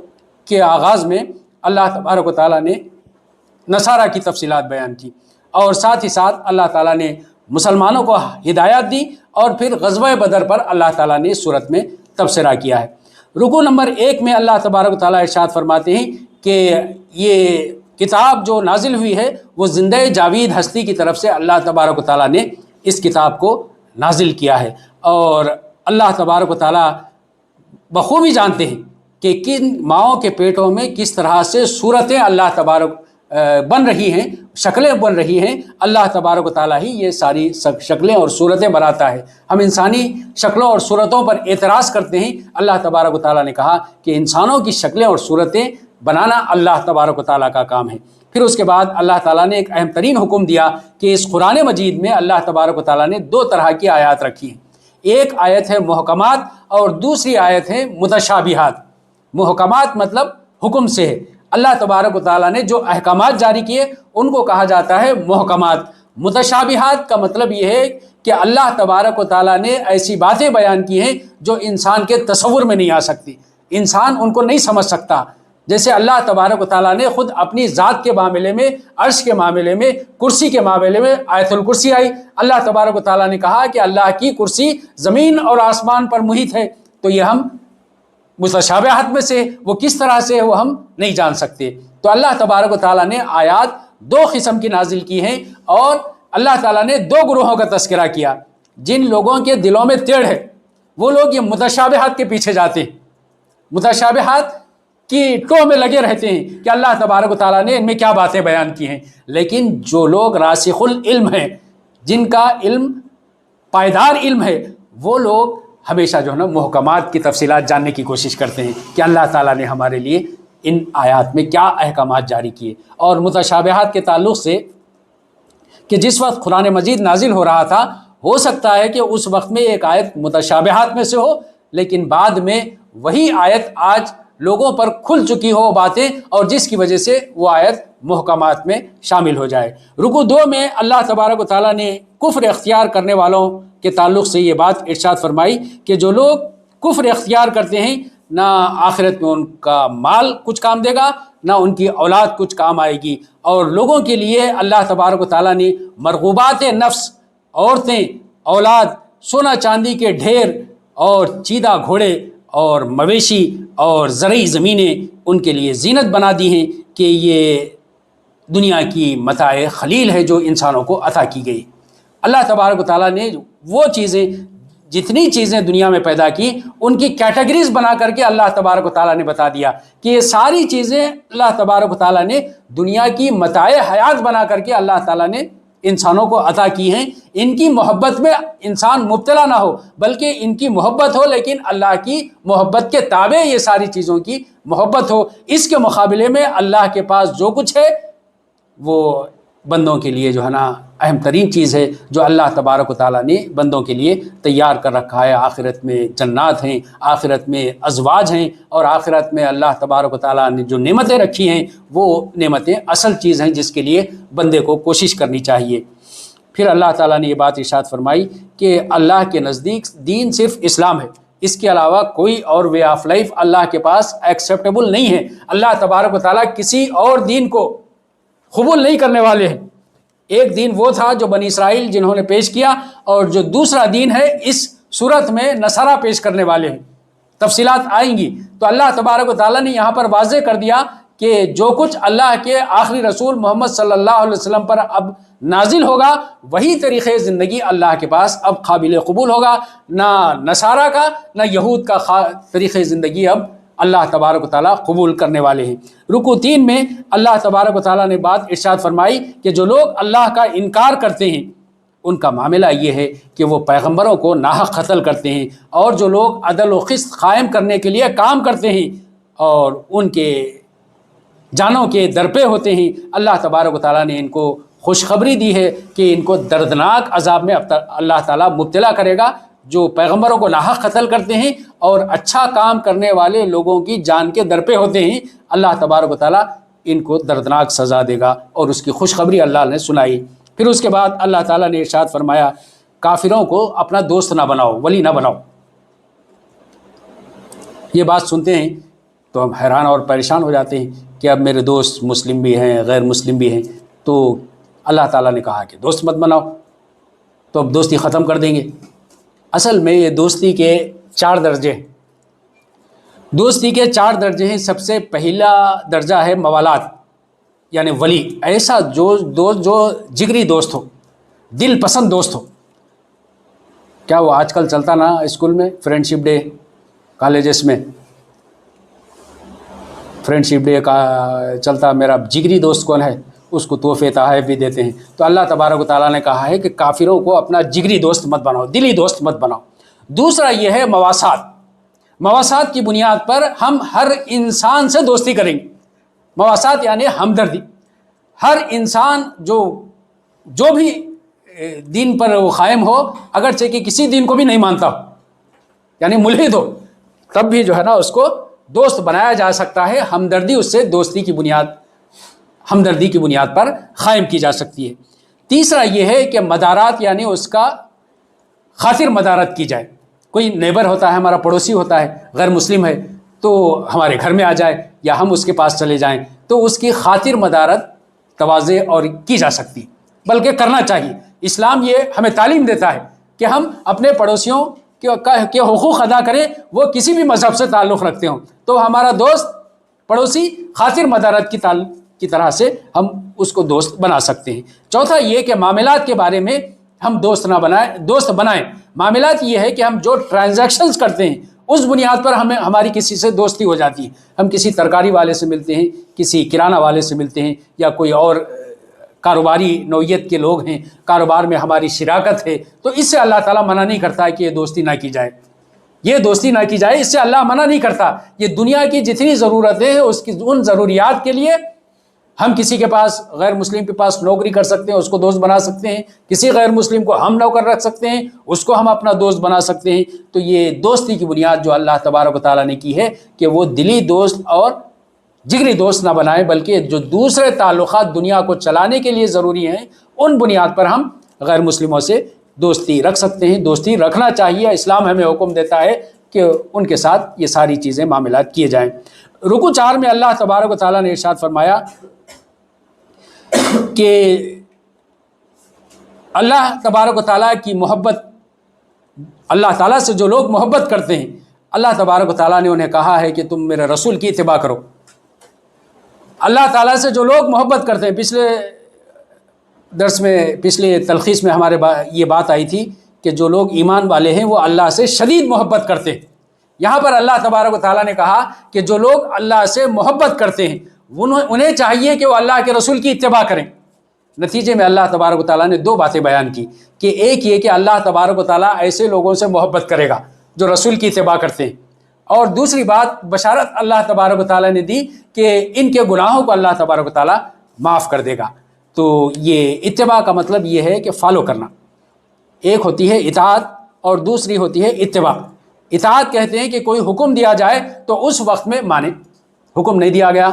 کے آغاز میں اللہ تبارک و تعالیٰ نے نصارہ کی تفصیلات بیان کی، اور ساتھ ہی ساتھ اللہ تعالیٰ نے مسلمانوں کو ہدایات دی، اور پھر غزوہ بدر پر اللہ تعالیٰ نے اس صورت میں تبصرہ کیا ہے۔ رکوع نمبر 1 میں اللہ تبارک و تعالیٰ ارشاد فرماتے ہیں کہ یہ کتاب جو نازل ہوئی ہے وہ زندہ جاوید ہستی کی طرف سے اللہ تبارک و تعالیٰ نے اس کتاب کو نازل کیا ہے، اور اللہ تبارک و تعالیٰ بخوبی جانتے ہیں کہ کن ماؤں کے پیٹوں میں کس طرح سے صورتیں اللہ تبارک بن رہی ہیں، شکلیں بن رہی ہیں۔ اللہ تبارک و تعالیٰ ہی یہ ساری شکلیں اور صورتیں بناتا ہے۔ ہم انسانی شکلوں اور صورتوں پر اعتراض کرتے ہیں، اللہ تبارک و تعالیٰ نے کہا کہ انسانوں کی شکلیں اور صورتیں بنانا اللہ تبارک و تعالیٰ کا کام ہے۔ پھر اس کے بعد اللہ تعالیٰ نے ایک اہم ترین حکم دیا کہ اس قرآن مجید میں اللہ تبارک و تعالیٰ نے 2 طرح کی آیات رکھی ہیں۔ ایک آیت ہے محکمات، اور دوسری آیت ہے متشابہات۔ محکمات مطلب حکم سے ہے، اللہ تبارک و تعالیٰ نے جو احکامات جاری کیے ان کو کہا جاتا ہے محکمات۔ متشابہات کا مطلب یہ ہے کہ اللہ تبارک و تعالیٰ نے ایسی باتیں بیان کی ہیں جو انسان کے تصور میں نہیں آ سکتی، انسان ان کو نہیں سمجھ سکتا۔ جیسے اللہ تبارک و تعالیٰ نے خود اپنی ذات کے معاملے میں، عرش کے معاملے میں، کرسی کے معاملے میں آیت الکرسی آئی۔ اللہ تبارک و تعالیٰ نے کہا کہ اللہ کی کرسی زمین اور آسمان پر محیط ہے، تو یہ ہم متشابہات میں سے وہ کس طرح سے وہ ہم نہیں جان سکتے۔ تو اللہ تبارک و تعالیٰ نے آیات 2 قسم کی نازل کی ہیں، اور اللہ تعالیٰ نے 2 گروہوں کا تذکرہ کیا۔ جن لوگوں کے دلوں میں ٹیڑھ ہے وہ لوگ یہ متشابہات کے پیچھے جاتے ہیں، متشابہات کی ٹوہ میں لگے رہتے ہیں کہ اللہ تبارک و تعالیٰ نے ان میں کیا باتیں بیان کی ہیں۔ لیکن جو لوگ راسخ العلم ہیں، جن کا علم پائیدار علم ہے، وہ لوگ ہمیشہ جو ہے نا محکمات کی تفصیلات جاننے کی کوشش کرتے ہیں کہ اللہ تعالیٰ نے ہمارے لیے ان آیات میں کیا احکامات جاری کیے۔ اور متشابہات کے تعلق سے کہ جس وقت قرآن مجید نازل ہو رہا تھا ہو سکتا ہے کہ اس وقت میں ایک آیت متشابہات میں سے ہو، لیکن بعد میں وہی آیت آج لوگوں پر کھل چکی ہو باتیں، اور جس کی وجہ سے وہ آیت محکمات میں شامل ہو جائے۔ رکوع 2 میں اللہ تبارک و تعالیٰ نے کفر اختیار کرنے والوں کے تعلق سے یہ بات ارشاد فرمائی کہ جو لوگ کفر اختیار کرتے ہیں نہ آخرت میں ان کا مال کچھ کام دے گا، نہ ان کی اولاد کچھ کام آئے گی، اور لوگوں کے لیے اللہ تبارک و تعالیٰ نے مرغوبات نفس، عورتیں، اولاد، سونا چاندی کے ڈھیر اور چیدہ گھوڑے اور مویشی اور زرعی زمینیں ان کے لیے زینت بنا دی ہیں کہ یہ دنیا کی متاع خلیل ہے جو انسانوں کو عطا کی گئی۔ اللہ تبارک و تعالیٰ نے وہ چیزیں، جتنی چیزیں دنیا میں پیدا کی، ان کی کیٹیگریز بنا کر کے اللہ تبارک و تعالیٰ نے بتا دیا کہ یہ ساری چیزیں اللہ تبارک و تعالیٰ نے دنیا کی متاع حیات بنا کر کے اللہ تعالیٰ نے انسانوں کو عطا کی ہیں۔ ان کی محبت میں انسان مبتلا نہ ہو، بلکہ ان کی محبت ہو، لیکن اللہ کی محبت کے تابع یہ ساری چیزوں کی محبت ہو۔ اس کے مقابلے میں اللہ کے پاس جو کچھ ہے وہ بندوں کے لیے جو ہے نا اہم ترین چیز ہے، جو اللہ تبارک و تعالیٰ نے بندوں کے لیے تیار کر رکھا ہے۔ آخرت میں جنات ہیں، آخرت میں ازواج ہیں، اور آخرت میں اللہ تبارک و تعالیٰ نے جو نعمتیں رکھی ہیں وہ نعمتیں اصل چیز ہیں جس کے لیے بندے کو کوشش کرنی چاہیے۔ پھر اللہ تعالیٰ نے یہ بات ارشاد فرمائی کہ اللہ کے نزدیک دین صرف اسلام ہے، اس کے علاوہ کوئی اور وے آف لائف اللہ کے پاس ایکسیپٹیبل نہیں ہے۔ اللہ تبارک و تعالیٰ کسی اور دین کو قبول نہیں کرنے والے ہیں۔ ایک دین وہ تھا جو بنی اسرائیل جنہوں نے پیش کیا، اور جو دوسرا دین ہے اس صورت میں نصارہ پیش کرنے والے ہیں۔ تفصیلات آئیں گی۔ تو اللہ تبارک و تعالیٰ نے یہاں پر واضح کر دیا کہ جو کچھ اللہ کے آخری رسول محمد صلی اللہ علیہ وسلم پر اب نازل ہوگا وہی طریقے زندگی اللہ کے پاس اب قابل قبول ہوگا، نہ نصارہ کا نہ یہود کا طریقے زندگی اب اللہ تبارک و تعالیٰ قبول کرنے والے ہیں۔ رکوع 3 میں اللہ تبارک و تعالیٰ نے بات ارشاد فرمائی کہ جو لوگ اللہ کا انکار کرتے ہیں ان کا معاملہ یہ ہے کہ وہ پیغمبروں کو ناحق قتل کرتے ہیں، اور جو لوگ عدل و قسط قائم کرنے کے لیے کام کرتے ہیں اور ان کے جانوں کے درپے ہوتے ہیں، اللہ تبارک و تعالیٰ نے ان کو خوشخبری دی ہے کہ ان کو دردناک عذاب میں اب اللہ تعالیٰ مبتلا کرے گا۔ جو پیغمبروں کو ناحق قتل کرتے ہیں اور اچھا کام کرنے والے لوگوں کی جان کے درپے ہوتے ہیں، اللہ تبارک و تعالیٰ ان کو دردناک سزا دے گا، اور اس کی خوشخبری اللہ نے سنائی۔ پھر اس کے بعد اللہ تعالیٰ نے ارشاد فرمایا کافروں کو اپنا دوست نہ بناؤ، ولی نہ بناؤ۔ یہ بات سنتے ہیں تو ہم حیران اور پریشان ہو جاتے ہیں کہ اب میرے دوست مسلم بھی ہیں، غیر مسلم بھی ہیں، تو اللہ تعالیٰ نے کہا کہ دوست مت بناؤ، تو اب دوستی ختم کر دیں گے۔ اصل میں یہ دوستی کے 4 درجے ہیں۔ دوستی کے 4 درجے ہیں۔ سب سے پہلا درجہ ہے موالات، یعنی ولی، ایسا جو جگری دوست ہو، دل پسند دوست ہو۔ کیا وہ آج کل چلتا نا اسکول میں فرینڈ شپ ڈے، کالجز میں فرینڈ شپ ڈے کا چلتا، میرا جگری دوست کون ہے، اس کو تحفے تحائف بھی دیتے ہیں۔ تو اللہ تبارک و تعالیٰ نے کہا ہے کہ کافروں کو اپنا جگری دوست مت بناؤ، دلی دوست مت بناؤ۔ دوسرا یہ ہے مواسات۔ مواسات کی بنیاد پر ہم ہر انسان سے دوستی کریں گے۔ مواسات یعنی ہمدردی۔ ہر انسان جو بھی دین پر وہ قائم ہو، اگرچہ کہ کسی دین کو بھی نہیں مانتا ہو، یعنی ملحد ہو، تب بھی جو ہے نا اس کو دوست بنایا جا سکتا ہے۔ ہمدردی اس سے دوستی کی بنیاد پر قائم کی جا سکتی ہے۔ تیسرا یہ ہے کہ مدارات، یعنی اس کا خاطر مدارت کی جائے۔ کوئی نیبر ہوتا ہے، ہمارا پڑوسی ہوتا ہے، غیر مسلم ہے، تو ہمارے گھر میں آ جائے یا ہم اس کے پاس چلے جائیں تو اس کی خاطر مدارت تواضع اور کی جا سکتی، بلکہ کرنا چاہیے۔ اسلام یہ ہمیں تعلیم دیتا ہے کہ ہم اپنے پڑوسیوں کے حقوق ادا کریں، وہ کسی بھی مذہب سے تعلق رکھتے ہوں، تو ہمارا دوست پڑوسی خاطر مدارت کی طرح سے ہم اس کو دوست بنا سکتے ہیں۔ چوتھا یہ کہ معاملات کے بارے میں ہم دوست بنائیں۔ معاملات یہ ہے کہ ہم جو ٹرانزیکشنز کرتے ہیں اس بنیاد پر ہماری کسی سے دوستی ہو جاتی ہے۔ ہم کسی ترکاری والے سے ملتے ہیں، کسی کرانہ والے سے ملتے ہیں، یا کوئی اور کاروباری نوعیت کے لوگ ہیں، کاروبار میں ہماری شراکت ہے، تو اس سے اللہ تعالیٰ منع نہیں کرتا ہے کہ یہ دوستی نہ کی جائے، یہ دوستی نہ کی جائے، اس سے اللہ منع نہیں کرتا۔ یہ دنیا کی جتنی ضرورتیں ہیں ان ضروریات کے لیے ہم کسی کے پاس غیر مسلم کے پاس نوکری کر سکتے ہیں، اس کو دوست بنا سکتے ہیں، کسی غیر مسلم کو ہم نوکر رکھ سکتے ہیں، اس کو ہم اپنا دوست بنا سکتے ہیں۔ تو یہ دوستی کی بنیاد جو اللہ تبارک و تعالیٰ نے کی ہے کہ وہ دلی دوست اور جگری دوست نہ بنائیں، بلکہ جو دوسرے تعلقات دنیا کو چلانے کے لیے ضروری ہیں ان بنیاد پر ہم غیر مسلموں سے دوستی رکھ سکتے ہیں، دوستی رکھنا چاہیے۔ اسلام ہمیں حکم دیتا ہے کہ ان کے ساتھ یہ ساری چیزیں معاملات کیے جائیں۔ رکوع 4 میں اللہ تبارک و تعالیٰ نے ارشاد فرمایا کہ اللہ تبارک و تعالیٰ کی محبت، اللہ تعالیٰ سے جو لوگ محبت کرتے ہیں، اللہ تبارک و تعالیٰ نے انہیں کہا ہے کہ تم میرے رسول کی اتباع کرو۔ اللہ تعالیٰ سے جو لوگ محبت کرتے ہیں، پچھلے درس میں، پچھلے تلخیص میں ہمارے یہ بات آئی تھی کہ جو لوگ ایمان والے ہیں وہ اللہ سے شدید محبت کرتے ہیں۔ یہاں پر اللہ تبارک و تعالیٰ نے کہا کہ جو لوگ اللہ سے محبت کرتے ہیں انہیں چاہیے کہ وہ اللہ کے رسول کی اتباع کریں۔ نتیجے میں اللہ تبارک و تعالیٰ نے 2 باتیں بیان کی کہ ایک یہ کہ اللہ تبارک و تعالیٰ ایسے لوگوں سے محبت کرے گا جو رسول کی اتباع کرتے ہیں، اور دوسری بات بشارت اللہ تبارک و تعالیٰ نے دی کہ ان کے گناہوں کو اللہ تبارک و تعالیٰ معاف کر دے گا۔ تو یہ اتباع کا مطلب یہ ہے کہ فالو کرنا، ایک ہوتی ہے اطاعت اور دوسری ہوتی ہے اتباع۔ اطاعت کہتے ہیں کہ کوئی حکم دیا جائے تو اس وقت میں مانے، حکم نہیں دیا گیا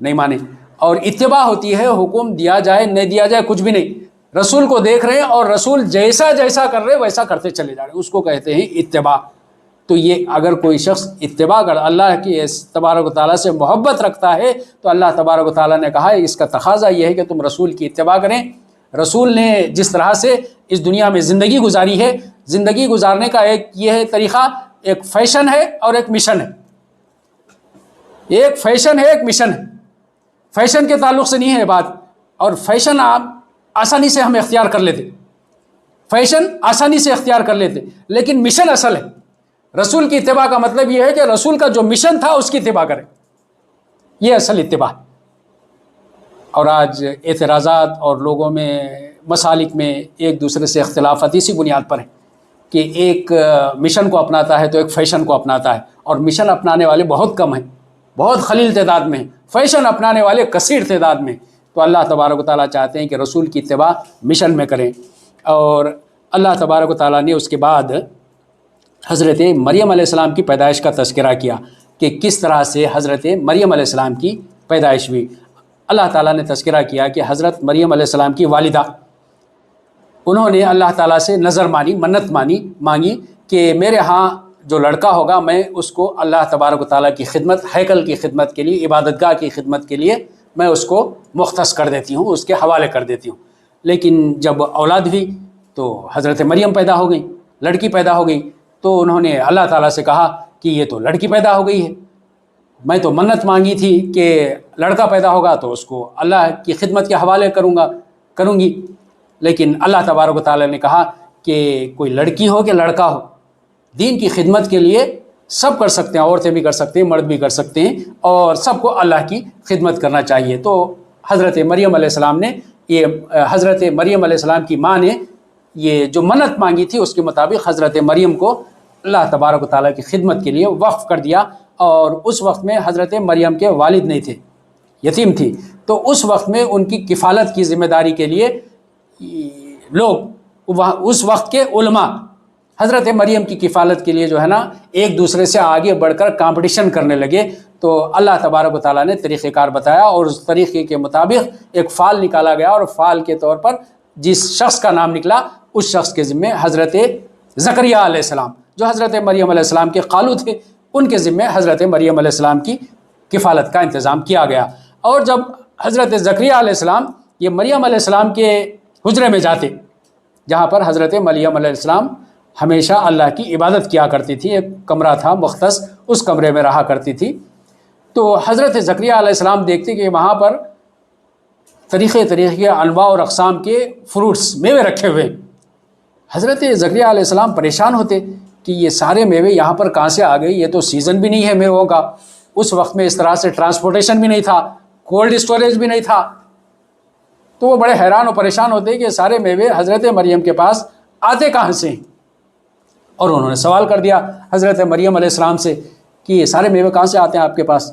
نہیں مانے، اور اتباع ہوتی ہے حکم دیا جائے نہیں دیا جائے کچھ بھی نہیں، رسول کو دیکھ رہے ہیں اور رسول جیسا جیسا کر رہے ویسا کرتے چلے جا رہے ہیں، اس کو کہتے ہیں اتباع۔ تو یہ اگر کوئی شخص اتباع کر اللہ کی تبارک و تعالیٰ سے محبت رکھتا ہے تو اللہ تبارک و تعالیٰ نے کہا ہے اس کا تقاضا یہ ہے کہ تم رسول کی اتباع کریں۔ رسول نے جس طرح سے اس دنیا میں زندگی گزاری ہے، زندگی گزارنے کا ایک یہ ہے طریقہ، ایک فیشن ہے اور ایک مشن ہے، ایک فیشن ہے ایک مشن ہے۔ فیشن کے تعلق سے نہیں ہے بات، اور فیشن آپ آسانی سے ہم اختیار کر لیتے، فیشن آسانی سے اختیار کر لیتے، لیکن مشن اصل ہے۔ رسول کی اتباع کا مطلب یہ ہے کہ رسول کا جو مشن تھا اس کی اتباع کریں، یہ اصل اتباع۔ اور آج اعتراضات اور لوگوں میں مسالک میں ایک دوسرے سے اختلافات اسی بنیاد پر ہیں کہ ایک مشن کو اپناتا ہے تو ایک فیشن کو اپناتا ہے، اور مشن اپنانے والے بہت کم ہیں، بہت قلیل تعداد میں ہیں، فیشن اپنانے والے کثیر تعداد میں۔ تو اللہ تبارک و تعالیٰ چاہتے ہیں کہ رسول کی اتباع مشن میں کریں۔ اور اللہ تبارک و تعالیٰ نے اس کے بعد حضرت مریم علیہ السلام کی پیدائش کا تذکرہ کیا کہ کس طرح سے حضرت مریم علیہ السلام کی پیدائش ہوئی۔ اللہ تعالیٰ نے تذکرہ کیا کہ حضرت مریم علیہ السلام کی والدہ، انہوں نے اللہ تعالیٰ سے نظر مانی، منت مانگی کہ میرے ہاں جو لڑکا ہوگا میں اس کو اللہ تبارک و تعالیٰ کی خدمت، ہیکل کی خدمت کے لیے، عبادت گاہ کی خدمت کے لیے میں اس کو مختص کر دیتی ہوں، اس کے حوالے کر دیتی ہوں۔ لیکن جب اولاد ہوئی تو حضرت مریم پیدا ہو گئی، لڑکی پیدا ہو گئی، تو انہوں نے اللہ تعالیٰ سے کہا کہ یہ تو لڑکی پیدا ہو گئی ہے، میں تو منت مانگی تھی کہ لڑکا پیدا ہوگا تو اس کو اللہ کی خدمت کے حوالے کروں گی، لیکن اللہ تبارک و تعالیٰ نے کہا کہ کوئی لڑکی ہو کہ لڑکا ہو، دین کی خدمت کے لیے سب کر سکتے ہیں، عورتیں بھی کر سکتے ہیں، مرد بھی کر سکتے ہیں، اور سب کو اللہ کی خدمت کرنا چاہیے۔ تو حضرت مریم علیہ السلام نے حضرت مریم علیہ السلام کی ماں نے یہ جو منت مانگی تھی اس کے مطابق حضرت مریم کو اللہ تبارک و تعالیٰ کی خدمت کے لیے وقف کر دیا۔ اور اس وقت میں حضرت مریم کے والد نہیں تھے، یتیم تھی، تو اس وقت میں ان کی کفالت کی ذمہ داری کے لیے لوگ اس وقت کے علماء حضرت مریم کی کفالت کے لیے جو ہے نا ایک دوسرے سے آگے بڑھ کر کمپٹیشن کرنے لگے۔ تو اللہ تبارک و تعالیٰ نے طریقہ کار بتایا اور اس طریقے کے مطابق ایک فال نکالا گیا، اور فال کے طور پر جس شخص کا نام نکلا اس شخص کے ذمے حضرت زکریہ علیہ السلام، جو حضرت مریم علیہ السلام کے خالو تھے، ان کے ذمے حضرت مریم علیہ السلام کی کفالت کا انتظام کیا گیا۔ اور جب حضرت زکریہ علیہ السلام یہ مریم علیہ السلام کے حجرے میں جاتے، جہاں پر حضرت مریم علیہ السلام ہمیشہ اللہ کی عبادت کیا کرتی تھی، ایک کمرہ تھا مختص، اس کمرے میں رہا کرتی تھی، تو حضرت زکریہ علیہ السلام دیکھتے کہ وہاں پر طریقے انواع اور اقسام کے فروٹس، میوے رکھے ہوئے۔ حضرت زکریہ علیہ السلام پریشان ہوتے کہ یہ سارے میوے یہاں پر کہاں سے آ گئے، یہ تو سیزن بھی نہیں ہے میووں کا، اس وقت میں اس طرح سے ٹرانسپورٹیشن بھی نہیں تھا، کولڈ اسٹوریج بھی نہیں تھا۔ تو وہ بڑے حیران و پریشان ہوتے کہ سارے میوے حضرت مریم کے پاس آتے کہاں سے ہیں، اور انہوں نے سوال کر دیا حضرت مریم علیہ السلام سے کہ یہ سارے میوے کہاں سے آتے ہیں آپ کے پاس۔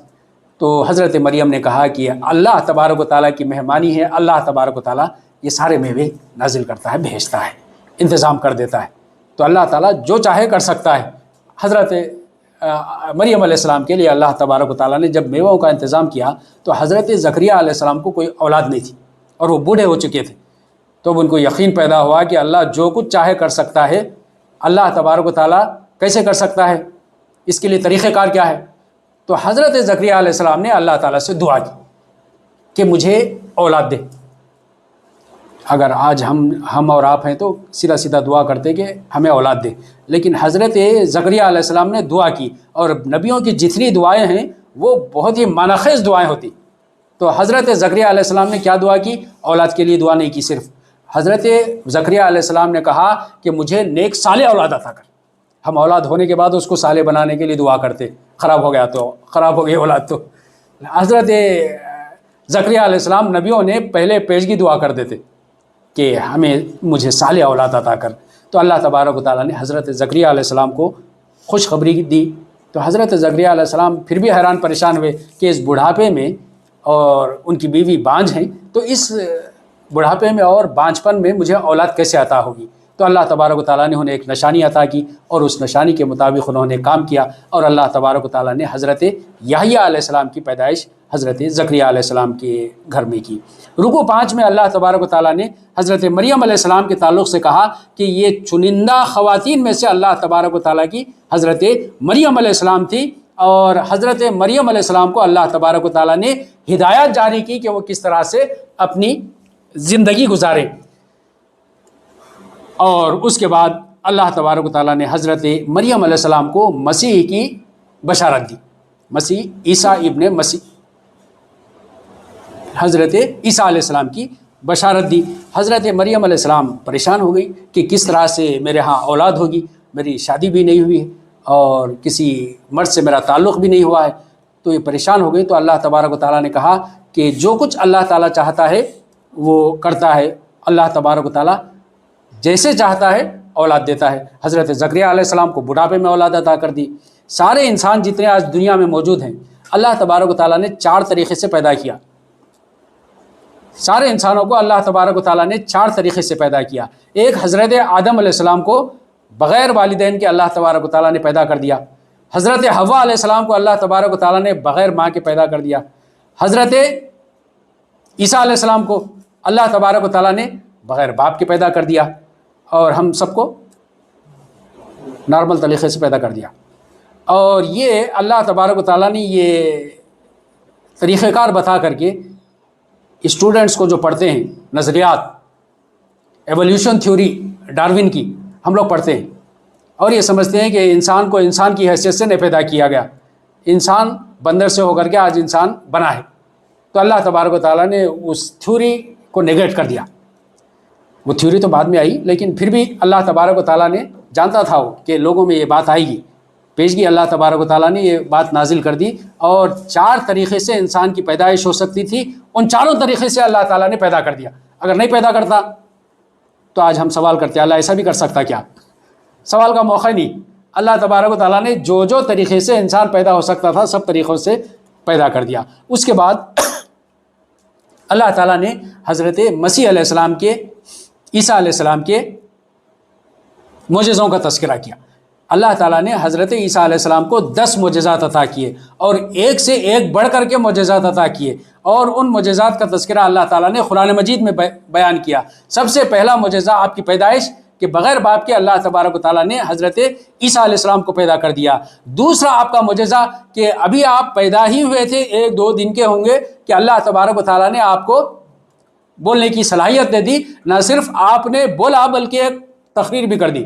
تو حضرت مریم نے کہا کہ اللہ تبارک و تعالیٰ کی مہربانی ہے، اللہ تبارک و تعالیٰ یہ سارے میوے نازل کرتا ہے، بھیجتا ہے، انتظام کر دیتا ہے، تو اللہ تعالیٰ جو چاہے کر سکتا ہے۔ حضرت مریم علیہ السلام کے لیے اللہ تبارک و تعالیٰ نے جب میووں کا انتظام کیا تو حضرت زکریہ علیہ السلام کو کوئی اولاد نہیں تھی اور وہ بوڑھے ہو چکے تھے، تو اب ان کو یقین پیدا ہوا کہ اللہ جو کچھ چاہے کر سکتا ہے، اللہ تبارک و تعالیٰ کیسے کر سکتا ہے، اس کے لیے طریقہ کار کیا ہے؟ تو حضرت زکریہ علیہ السلام نے اللہ تعالیٰ سے دعا کی کہ مجھے اولاد دے۔ اگر آج ہم اور آپ ہیں تو سیدھا سیدھا دعا کرتے کہ ہمیں اولاد دے، لیکن حضرت زکریہ علیہ السلام نے دعا کی، اور نبیوں کی جتنی دعائیں ہیں وہ بہت ہی معنی خیز دعائیں ہوتی۔ تو حضرت زکریہ علیہ السلام نے کیا دعا کی؟ اولاد کے لیے دعا نہیں کی، صرف حضرت زکریہ علیہ السلام نے کہا کہ مجھے نیک صالح اولاد عطا کر۔ ہم اولاد ہونے کے بعد اس کو صالح بنانے کے لیے دعا کرتے، خراب ہو گیا تو خراب ہو گئی اولاد، تو حضرت زکریہ علیہ السلام نبیوں نے پہلے پیشگی دعا کر دیتے کہ مجھے صالح اولاد عطا کر۔ تو اللہ تبارک و تعالیٰ نے حضرت زکریہ علیہ السلام کو خوشخبری دی۔ تو حضرت زکریہ علیہ السلام پھر بھی حیران پریشان ہوئے کہ اس بڑھاپے میں، اور ان کی بیوی بانجھ ہیں، تو اس بڑھاپے میں اور بانجھپن میں مجھے اولاد کیسے عطا ہوگی؟ تو اللہ تبارک و تعالیٰ نے انہیں ایک نشانی عطا کی، اور اس نشانی کے مطابق انہوں نے کام کیا، اور اللہ تبارک و تعالیٰ نے حضرت یحییٰ علیہ السلام کی پیدائش حضرت زکریہ علیہ السلام کے گھر میں کی۔ رکوع 5 میں اللہ تبارک و تعالیٰ نے حضرت مریم علیہ السلام کے تعلق سے کہا کہ یہ چنندہ خواتین میں سے اللہ تبارک و تعالیٰ کی حضرت مریم علیہ السلام تھی، اور حضرت مریم علیہ السلام کو اللہ تبارک و تعالیٰ نے ہدایت جاری کی کہ وہ کس طرح سے اپنی زندگی گزارے۔ اور اس کے بعد اللہ تبارک و تعالیٰ نے حضرت مریم علیہ السلام کو مسیح کی بشارت دی، مسیح عیسیٰ ابن مسیح، حضرت عیسیٰ علیہ السلام کی بشارت دی۔ حضرت مریم علیہ السلام پریشان ہو گئی کہ کس طرح سے میرے ہاں اولاد ہوگی، میری شادی بھی نہیں ہوئی ہے اور کسی مرد سے میرا تعلق بھی نہیں ہوا ہے، تو یہ پریشان ہو گئی۔ تو اللہ تبارک و تعالیٰ نے کہا کہ جو کچھ اللہ تعالیٰ چاہتا ہے وہ کرتا ہے، اللہ تبارک و تعالیٰ جیسے چاہتا ہے اولاد دیتا ہے۔ حضرت زکریہ علیہ السلام کو بڑھاپے میں اولاد عطا کر دی۔ سارے انسان جتنے آج دنیا میں موجود ہیں اللہ تبارک و تعالیٰ نے 4 طریقے سے پیدا کیا۔ سارے انسانوں کو اللہ تبارک و تعالیٰ نے 4 طریقے سے پیدا کیا۔ ایک حضرت آدم علیہ السلام کو بغیر والدین کے اللہ تبارک و تعالیٰ نے پیدا کر دیا۔ حضرت حوا علیہ السلام کو اللہ تبارک و تعالیٰ نے بغیر ماں کے پیدا کر دیا۔ حضرت عیسیٰ علیہ السلام کو اللہ تبارک و تعالیٰ نے بغیر باپ کے پیدا کر دیا، اور ہم سب کو نارمل طریقے سے پیدا کر دیا۔ اور یہ اللہ تبارک و تعالیٰ نے یہ طریقہ کار بتا کر کے اسٹوڈنٹس کو جو پڑھتے ہیں نظریات، ایولیوشن تھیوری ڈارون کی ہم لوگ پڑھتے ہیں، اور یہ سمجھتے ہیں کہ انسان کو انسان کی حیثیت سے نہیں پیدا کیا گیا، انسان بندر سے ہو کر کے آج انسان بنا ہے۔ تو اللہ تبارک و تعالیٰ نے اس تھیوری کو نیگیٹ کر دیا۔ وہ تھیوری تو بعد میں آئی، لیکن پھر بھی اللہ تبارک و تعالیٰ نے جانتا تھا کہ لوگوں میں یہ بات آئے گی، پیشگی اللہ تبارک و تعالیٰ نے یہ بات نازل کر دی، اور 4 طریقے سے انسان کی پیدائش ہو سکتی تھی، ان 4 طریقے سے اللہ تعالیٰ نے پیدا کر دیا۔ اگر نہیں پیدا کرتا تو آج ہم سوال کرتے اللہ ایسا بھی کر سکتا کیا؟ سوال کا موقع نہیں۔ اللہ تبارک و تعالیٰ نے جو طریقے سے انسان پیدا ہو سکتا تھا سب طریقوں سے پیدا کر دیا۔ اس کے بعد اللہ تعالیٰ نے حضرت مسیح علیہ السلام کے، عیسیٰ علیہ السلام کے معجزوں کا تذکرہ کیا۔ اللہ تعالیٰ نے حضرت عیسیٰ علیہ السلام کو 10 معجزات عطا کیے، اور ایک سے ایک بڑھ کر کے معجزات عطا کیے، اور ان معجزات کا تذکرہ اللہ تعالیٰ نے قرآن مجید میں بیان کیا۔ سب سے پہلا معجزہ آپ کی پیدائش، کہ بغیر باپ کے اللہ تبارک و تعالیٰ نے حضرت عیسیٰ علیہ السلام کو پیدا کر دیا۔ دوسرا آپ کا معجزہ کہ ابھی آپ پیدا ہی ہوئے تھے، 1-2 دن کے ہوں گے، کہ اللہ تبارک و تعالیٰ نے آپ کو بولنے کی صلاحیت دے دی۔ نہ صرف آپ نے بولا بلکہ ایک تقریر بھی کر دی۔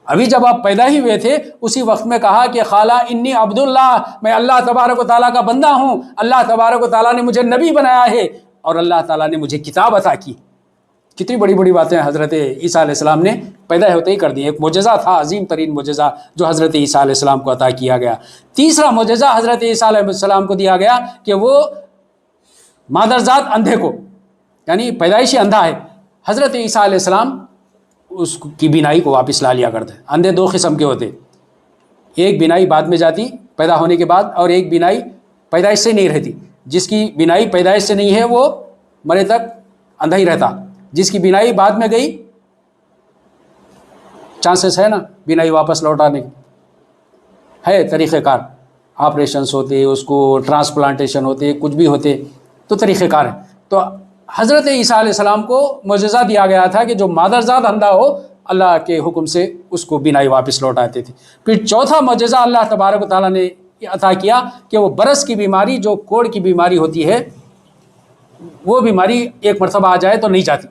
ابھی جب آپ پیدا ہی ہوئے تھے اسی وقت میں کہا کہ خالہ انی عبداللہ، میں اللہ تبارک و تعالیٰ کا بندہ ہوں، اللہ تبارک و تعالیٰ نے مجھے نبی بنایا ہے، اور اللہ تعالیٰ نے مجھے کتاب عطا کی۔ کتنی بڑی بڑی باتیں حضرت عیسیٰ علیہ السلام نے پیدا ہوتے ہی کر دی۔ ایک معجزہ تھا، عظیم ترین معجزہ جو حضرت عیسیٰ علیہ السلام کو عطا کیا گیا۔ تیسرا معجزہ حضرت عیسیٰ علیہ السلام کو دیا گیا کہ وہ مادرزاد اندھے کو، یعنی پیدائشی اندھا ہے، حضرت عیسیٰ علیہ السلام اس کی بینائی کو واپس لا لیا کرتے۔ اندھے 2 قسم کے ہوتے، ایک بینائی بعد میں جاتی پیدا ہونے کے بعد، اور ایک بینائی پیدائش سے نہیں رہتی. جس کی بینائی پیدائش سے نہیں ہے وہ مرے تک اندھا ہی رہتا. جس کی بینائی بعد میں گئی چانسز ہے نا بینائی واپس لوٹانے کی, ہے طریقہ کار. آپریشنس ہوتے, اس کو ٹرانسپلانٹیشن ہوتے, کچھ بھی ہوتے تو طریقہ کار ہے. تو حضرت عیسیٰ علیہ السلام کو معجزہ دیا گیا تھا کہ جو مادرزاد اندھا ہو اللہ کے حکم سے اس کو بینائی واپس لوٹاتے تھے. پھر چوتھا معجزہ اللہ تبارک و تعالیٰ نے عطا کیا کہ وہ برس کی بیماری, جو کوڑ کی بیماری ہوتی ہے, وہ بیماری ایک مرتبہ آ جائے تو نہیں جاتی.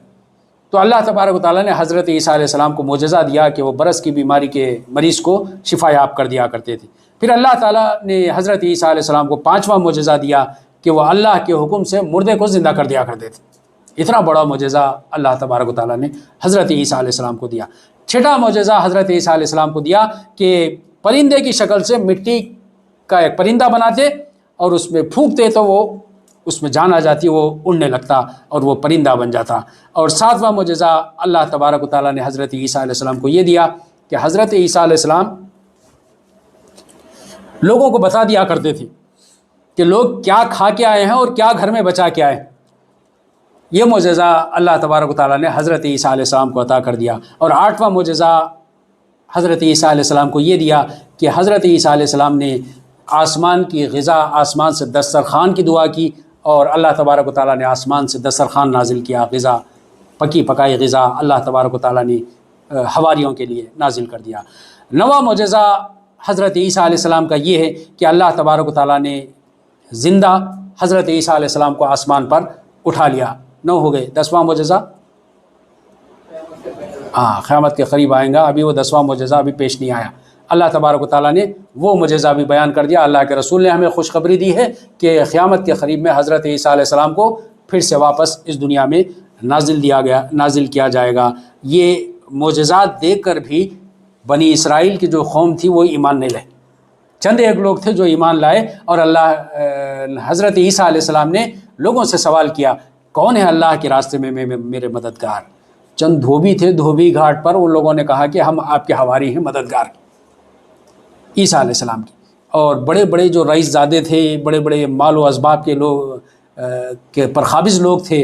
تو اللہ تبارک و تعالیٰ نے حضرت عیسیٰ علیہ السلام کو معجزہ دیا کہ وہ برس کی بیماری کے مریض کو شفا یاب کر دیا کرتے تھے. پھر اللہ تعالیٰ نے حضرت عیسیٰ علیہ السلام کو پانچواں معجزہ دیا کہ وہ اللہ کے حکم سے مردے کو زندہ کر دیا کرتے تھے. اتنا بڑا معجزہ اللہ تبارک و تعالیٰ نے حضرت عیسیٰ علیہ السلام کو دیا. چھٹا معجزہ حضرت عیسیٰ علیہ السلام کو دیا کہ پرندے کی شکل سے مٹی کا ایک پرندہ بناتے اور اس میں پھونکتے تو وہ اس میں جان آ جاتی, وہ اڑنے لگتا اور وہ پرندہ بن جاتا. اور ساتواں معجزہ اللہ تبارک و تعالیٰ نے حضرت عیسیٰ علیہ السلام کو یہ دیا کہ حضرت عیسیٰ علیہ السلام لوگوں کو بتا دیا کرتے تھے کہ لوگ کیا کھا کے آئے ہیں اور کیا گھر میں بچا کے آئے. یہ معجزہ اللہ تبارک و تعالیٰ نے حضرت عیسیٰ علیہ السلام کو عطا کر دیا. اور آٹھواں معجزہ حضرت عیسیٰ علیہ السلام کو یہ دیا کہ حضرت عیسیٰ علیہ السلام نے آسمان کی غذا, آسمان سے دسترخوان کی دعا کی اور اللہ تبارک و تعالیٰ نے آسمان سے دسترخوان نازل کیا, غذا, پکی پکائی غذا اللہ تبارک و تعالیٰ نے حواریوں کے لیے نازل کر دیا. نواں معجزہ حضرت عیسیٰ علیہ السلام کا یہ ہے کہ اللہ تبارک و تعالیٰ نے زندہ حضرت عیسیٰ علیہ السلام کو آسمان پر اٹھا لیا. 9 ہو گئے. 10واں معجزہ قیامت کے قریب آئیں گا, ابھی وہ 10واں معجزہ ابھی پیش نہیں آیا. اللہ تبارک و تعالیٰ نے وہ معجزہ بھی بیان کر دیا. اللہ کے رسول نے ہمیں خوشخبری دی ہے کہ قیامت کے قریب میں حضرت عیسیٰ علیہ السلام کو پھر سے واپس اس دنیا میں نازل کیا جائے گا. یہ معجزات دیکھ کر بھی بنی اسرائیل کی جو قوم تھی وہ ایمان نہیں لائے. چند ایک لوگ تھے جو ایمان لائے اور حضرت عیسیٰ علیہ السلام نے لوگوں سے سوال کیا کون ہے اللہ کے راستے میں میرے مددگار. چند دھوبی تھے, دھوبی گھاٹ پر ان لوگوں نے کہا کہ ہم آپ کے حواری ہیں, مددگار عیسیٰ علیہ السلام کی. اور بڑے بڑے جو رئیس زادے تھے, بڑے بڑے مال و اسباب کے لوگ کے پرقابض لوگ تھے,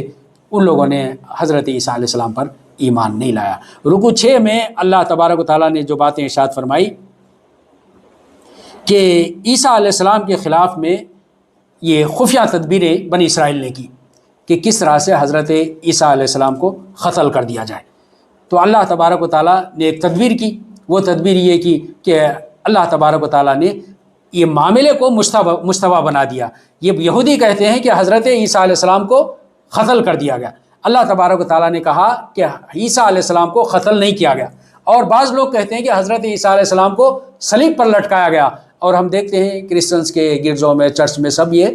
ان لوگوں نے حضرت عیسیٰ علیہ السلام پر ایمان نہیں لایا. رکوع 6 میں اللہ تبارک و تعالیٰ نے جو باتیں ارشاد فرمائی کہ عیسیٰ علیہ السلام کے خلاف میں یہ خفیہ تدبیریں بنی اسرائیل نے کی کہ کس طرح سے حضرت عیسیٰ علیہ السلام کو قتل کر دیا جائے. تو اللہ تبارک و تعالیٰ نے ایک تدبیر کی. وہ تدبیر یہ کی کہ اللہ تبارک و تعالیٰ نے یہ معاملے کو مشتبہ بنا دیا. یہ یہودی کہتے ہیں کہ حضرت عیسیٰ علیہ السلام کو قتل کر دیا گیا. اللہ تبارک و تعالیٰ نے کہا کہ عیسیٰ علیہ السلام کو قتل نہیں کیا گیا. اور بعض لوگ کہتے ہیں کہ حضرت عیسیٰ علیہ السلام کو صلیب پر لٹکایا گیا. اور ہم دیکھتے ہیں کرسچنس کے گرجوں میں, چرچ میں سب یہ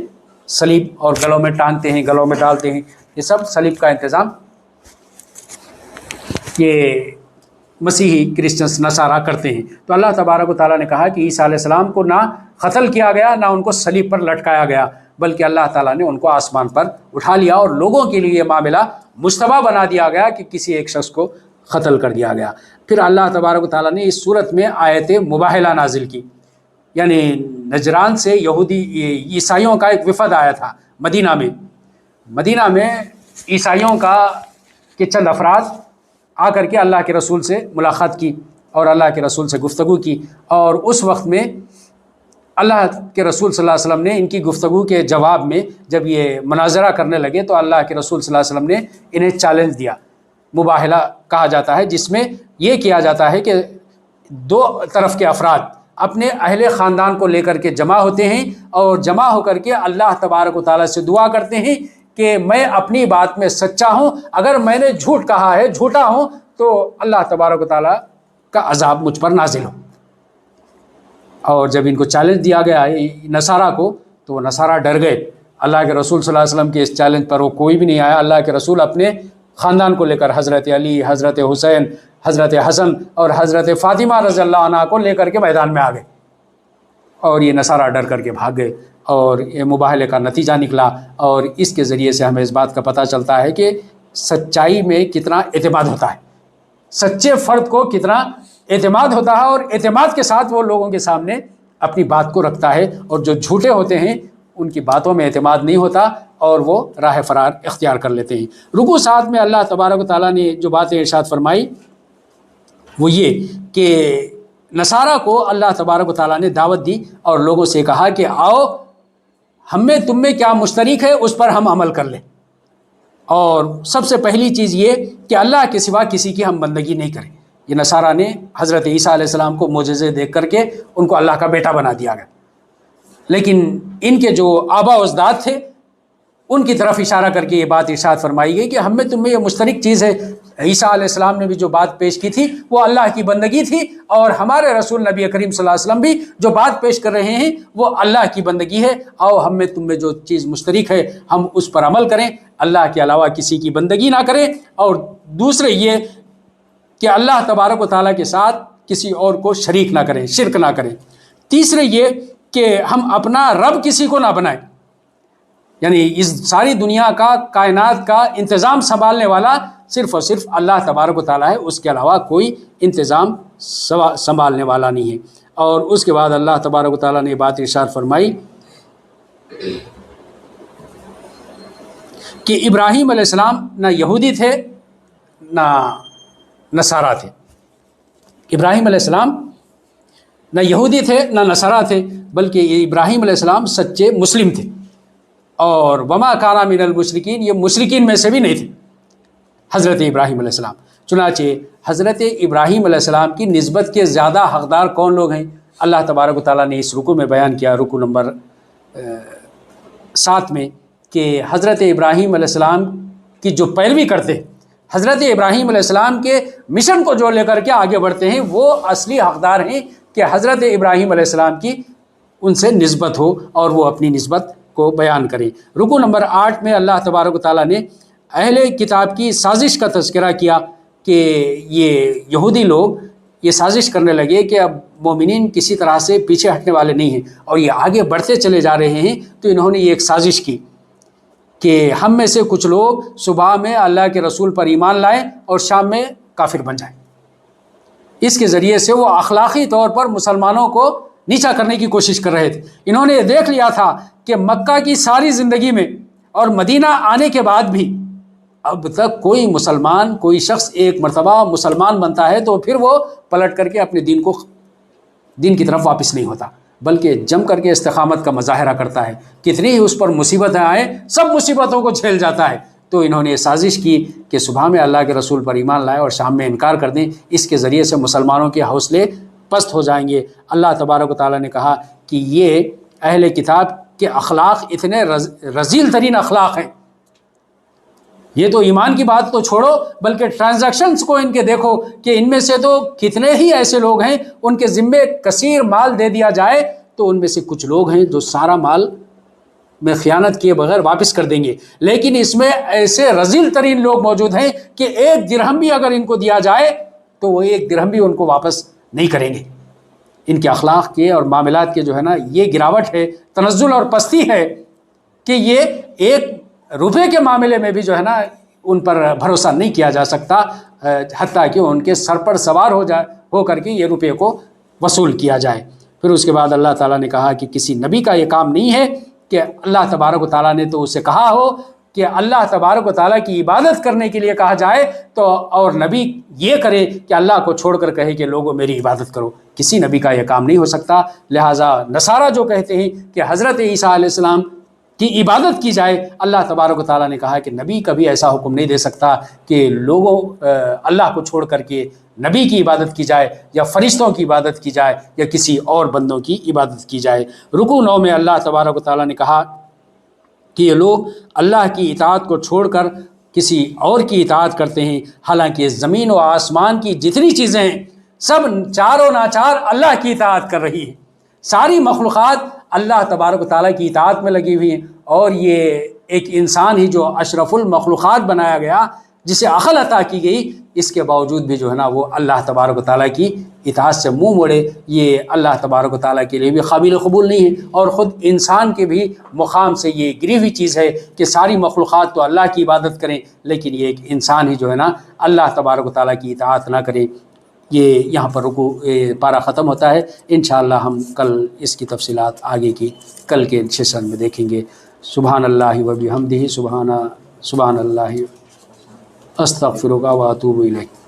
صلیب اور گلوں میں ٹانگتے ہیں, گلوں میں ڈالتے ہیں. یہ سب صلیب کا انتظام یہ مسیحی کرسچنس نصارہ کرتے ہیں. تو اللہ تبارک و تعالیٰ نے کہا کہ عیسیٰ علیہ السلام کو نہ قتل کیا گیا, نہ ان کو صلیب پر لٹکایا گیا, بلکہ اللہ تعالیٰ نے ان کو آسمان پر اٹھا لیا اور لوگوں کے لیے یہ معاملہ مشتبہ بنا دیا گیا کہ کسی ایک شخص کو قتل کر دیا گیا. پھر اللہ تبارک و تعالیٰ نے اس صورت میں آیت مباہلہ نازل کی. یعنی نجران سے یہودی عیسائیوں کا ایک وفد آیا تھا مدینہ میں عیسائیوں کے چند افراد آ کر کے اللہ کے رسول سے ملاقات کی اور اللہ کے رسول سے گفتگو کی. اور اس وقت میں اللہ کے رسول صلی اللہ علیہ وسلم نے ان کی گفتگو کے جواب میں جب یہ مناظرہ کرنے لگے تو اللہ کے رسول صلی اللہ علیہ وسلم نے انہیں چیلنج دیا. مباہلہ کہا جاتا ہے جس میں یہ کیا جاتا ہے کہ دو طرف کے افراد اپنے اہل خاندان کو لے کر کے جمع ہوتے ہیں اور جمع ہو کر کے اللہ تبارک و تعالیٰ سے دعا کرتے ہیں کہ میں اپنی بات میں سچا ہوں, اگر میں نے جھوٹ کہا ہے, جھوٹا ہوں, تو اللہ تبارک و تعالیٰ کا عذاب مجھ پر نازل ہو. اور جب ان کو چیلنج دیا گیا نصارہ کو تو وہ نصارہ ڈر گئے. اللہ کے رسول صلی اللہ علیہ وسلم کے اس چیلنج پر وہ کوئی بھی نہیں آیا. اللہ کے رسول اپنے خاندان کو لے کر حضرت علی, حضرت حسین, حضرت حسن اور حضرت فاطمہ رضی اللہ عنہ کو لے کر کے میدان میں آ گئے اور یہ نصارہ ڈر کر کے بھاگ گئے. اور یہ مباہلے کا نتیجہ نکلا اور اس کے ذریعے سے ہمیں اس بات کا پتہ چلتا ہے کہ سچائی میں کتنا اعتماد ہوتا ہے, سچے فرد کو کتنا اعتماد ہوتا ہے اور اعتماد کے ساتھ وہ لوگوں کے سامنے اپنی بات کو رکھتا ہے. اور جو جھوٹے ہوتے ہیں ان کی باتوں میں اعتماد نہیں ہوتا اور وہ راہ فرار اختیار کر لیتے ہیں۔ رکوع 7 میں اللہ تبارک و تعالیٰ نے جو باتیں ارشاد فرمائی وہ یہ کہ نصارہ کو اللہ تبارک و تعالیٰ نے دعوت دی اور لوگوں سے کہا کہ آؤ ہم میں تم میں کیا مشترک ہے اس پر ہم عمل کر لیں، اور سب سے پہلی چیز یہ کہ اللہ کے سوا کسی کی ہم بندگی نہیں کریں۔ یہ نصارہ نے حضرت عیسیٰ علیہ السلام کو معجزے دیکھ کر کے ان کو اللہ کا بیٹا بنا دیا گیا، لیکن ان کے جو آبا و اجداد تھے ان کی طرف اشارہ کر کے یہ بات ارشاد فرمائی گئی کہ ہم میں تم میں یہ مشترک چیز ہے۔ عیسیٰ علیہ السلام نے بھی جو بات پیش کی تھی وہ اللہ کی بندگی تھی، اور ہمارے رسول نبی کریم صلی اللہ علیہ وسلم بھی جو بات پیش کر رہے ہیں وہ اللہ کی بندگی ہے۔ آؤ ہم میں تم میں جو چیز مشترک ہے ہم اس پر عمل کریں، اللہ کے علاوہ کسی کی بندگی نہ کریں، اور دوسرے یہ کہ اللہ تبارک و تعالیٰ کے ساتھ کسی اور کو شریک نہ کریں، شرک نہ کریں۔ تیسرے یہ کہ ہم اپنا رب کسی کو نہ بنائیں، یعنی اس ساری دنیا کا، کائنات کا انتظام سنبھالنے والا صرف اور صرف اللہ تبارک و تعالیٰ ہے، اس کے علاوہ کوئی انتظام سنبھالنے والا نہیں ہے۔ اور اس کے بعد اللہ تبارک و تعالیٰ نے یہ بات ارشاد فرمائی کہ ابراہیم علیہ السلام نہ یہودی تھے نہ نصارہ تھے۔ ابراہیم علیہ السلام نہ یہودی تھے نہ نصارہ تھے، بلکہ ابراہیم علیہ السلام سچے مسلم تھے، اور وما کان من المشرکین، یہ مشرکین میں سے بھی نہیں تھے حضرت ابراہیم علیہ السلام۔ چنانچہ حضرت ابراہیم علیہ السلام کی نسبت کے زیادہ حقدار کون لوگ ہیں؟ اللہ تبارک و تعالیٰ نے اس رکوع میں بیان کیا، رکوع نمبر 7 میں، کہ حضرت ابراہیم علیہ السلام کی جو پیروی کرتے ہیں، حضرت ابراہیم علیہ السلام کے مشن کو جو لے کر کے آگے بڑھتے ہیں، وہ اصلی حقدار ہیں کہ حضرت ابراہیم علیہ السلام کی ان سے نسبت ہو اور وہ اپنی نسبت کو بیان کریں۔ رکوع نمبر 8 میں اللہ تبارک و تعالیٰ نے اہل کتاب کی سازش کا تذکرہ کیا کہ یہ یہودی لوگ یہ سازش کرنے لگے کہ اب مومنین کسی طرح سے پیچھے ہٹنے والے نہیں ہیں اور یہ آگے بڑھتے چلے جا رہے ہیں، تو انہوں نے یہ ایک سازش کی کہ ہم میں سے کچھ لوگ صبح میں اللہ کے رسول پر ایمان لائیں اور شام میں کافر بن جائیں۔ اس کے ذریعے سے وہ اخلاقی طور پر مسلمانوں کو نیچا کرنے کی کوشش کر رہے تھے۔ انہوں نے یہ دیکھ لیا تھا کہ مکہ کی ساری زندگی میں اور مدینہ آنے کے بعد بھی اب تک کوئی مسلمان، کوئی شخص ایک مرتبہ مسلمان بنتا ہے تو پھر وہ پلٹ کر کے اپنے دین کی طرف واپس نہیں ہوتا، بلکہ جم کر کے استقامت کا مظاہرہ کرتا ہے، کتنی ہی اس پر مصیبتیں آئیں سب مصیبتوں کو جھیل جاتا ہے۔ تو انہوں نے سازش کی کہ صبح میں اللہ کے رسول پر ایمان لائیں اور شام میں انکار کر دیں، اس کے ذریعے سے مسلمانوں کے حوصلے پست ہو جائیں گے۔ اللہ تبارک و تعالیٰ نے کہا کہ یہ اہل کتاب کے اخلاق اتنے رذیل ترین اخلاق ہیں، یہ تو ایمان کی بات تو چھوڑو بلکہ ٹرانزیکشنز کو ان کے دیکھو کہ ان میں سے تو کتنے ہی ایسے لوگ ہیں ان کے ذمے کثیر مال دے دیا جائے تو ان میں سے کچھ لوگ ہیں جو سارا مال میں خیانت کیے بغیر واپس کر دیں گے، لیکن اس میں ایسے رذیل ترین لوگ موجود ہیں کہ 1 درہم بھی اگر ان کو دیا جائے تو وہ 1 درہم بھی ان کو واپس نہیں کریں گے۔ ان کے اخلاق کے اور معاملات کے جو ہے نا یہ گراوٹ ہے، تنزل اور پستی ہے کہ یہ 1 روپے کے معاملے میں بھی جو ہے نا ان پر بھروسہ نہیں کیا جا سکتا، حتیٰ کہ ان کے سر پر سوار ہو کر کے یہ روپے کو وصول کیا جائے۔ پھر اس کے بعد اللہ تعالیٰ نے کہا کہ کسی نبی کا یہ کام نہیں ہے کہ اللہ تبارک و تعالیٰ نے تو اسے کہا ہو کہ اللہ تبارک و تعالیٰ کی عبادت کرنے کے لیے کہا جائے تو اور نبی یہ کرے کہ اللہ کو چھوڑ کر کہے کہ لوگوں میری عبادت کرو، کسی نبی کا یہ کام نہیں ہو سکتا۔ لہٰذا نصارہ جو کہتے ہیں کہ حضرت عیسیٰ علیہ السلام کی عبادت کی جائے، اللہ تبارک و تعالیٰ نے کہا کہ نبی کبھی ایسا حکم نہیں دے سکتا کہ لوگوں اللہ کو چھوڑ کر کے نبی کی عبادت کی جائے یا فرشتوں کی عبادت کی جائے یا کسی اور بندوں کی عبادت کی جائے۔ رکوع 9 میں اللہ تبارک و تعالیٰ نے کہا کہ یہ لوگ اللہ کی اطاعت کو چھوڑ کر کسی اور کی اطاعت کرتے ہیں، حالانکہ زمین و آسمان کی جتنی چیزیں ہیں سب چاروں ناچار اللہ کی اطاعت کر رہی ہیں، ساری مخلوقات اللہ تبارک و تعالیٰ کی اطاعت میں لگی ہوئی ہیں، اور یہ ایک انسان ہی جو اشرف المخلوقات بنایا گیا، جسے عقل عطا کی گئی، اس کے باوجود بھی جو ہے نا وہ اللہ تبارک و تعالیٰ کی اطاعت سے منہ موڑے، یہ اللہ تبارک و تعالیٰ کے لیے بھی قابل قبول نہیں ہے، اور خود انسان کے بھی مقام سے یہ گری ہوئی چیز ہے کہ ساری مخلوقات تو اللہ کی عبادت کریں لیکن یہ ایک انسان ہی جو ہے نا اللہ تبارک و تعالیٰ کی اطاعت نہ کرے۔ یہ یہاں پر پارہ ختم ہوتا ہے۔ انشاءاللہ ہم کل اس کی تفصیلات آگے کی کل کے سیشن میں دیکھیں گے۔ سبحان اللہ و بحمدہ، سبحان اللہ، استغفرک و اتوب الیک۔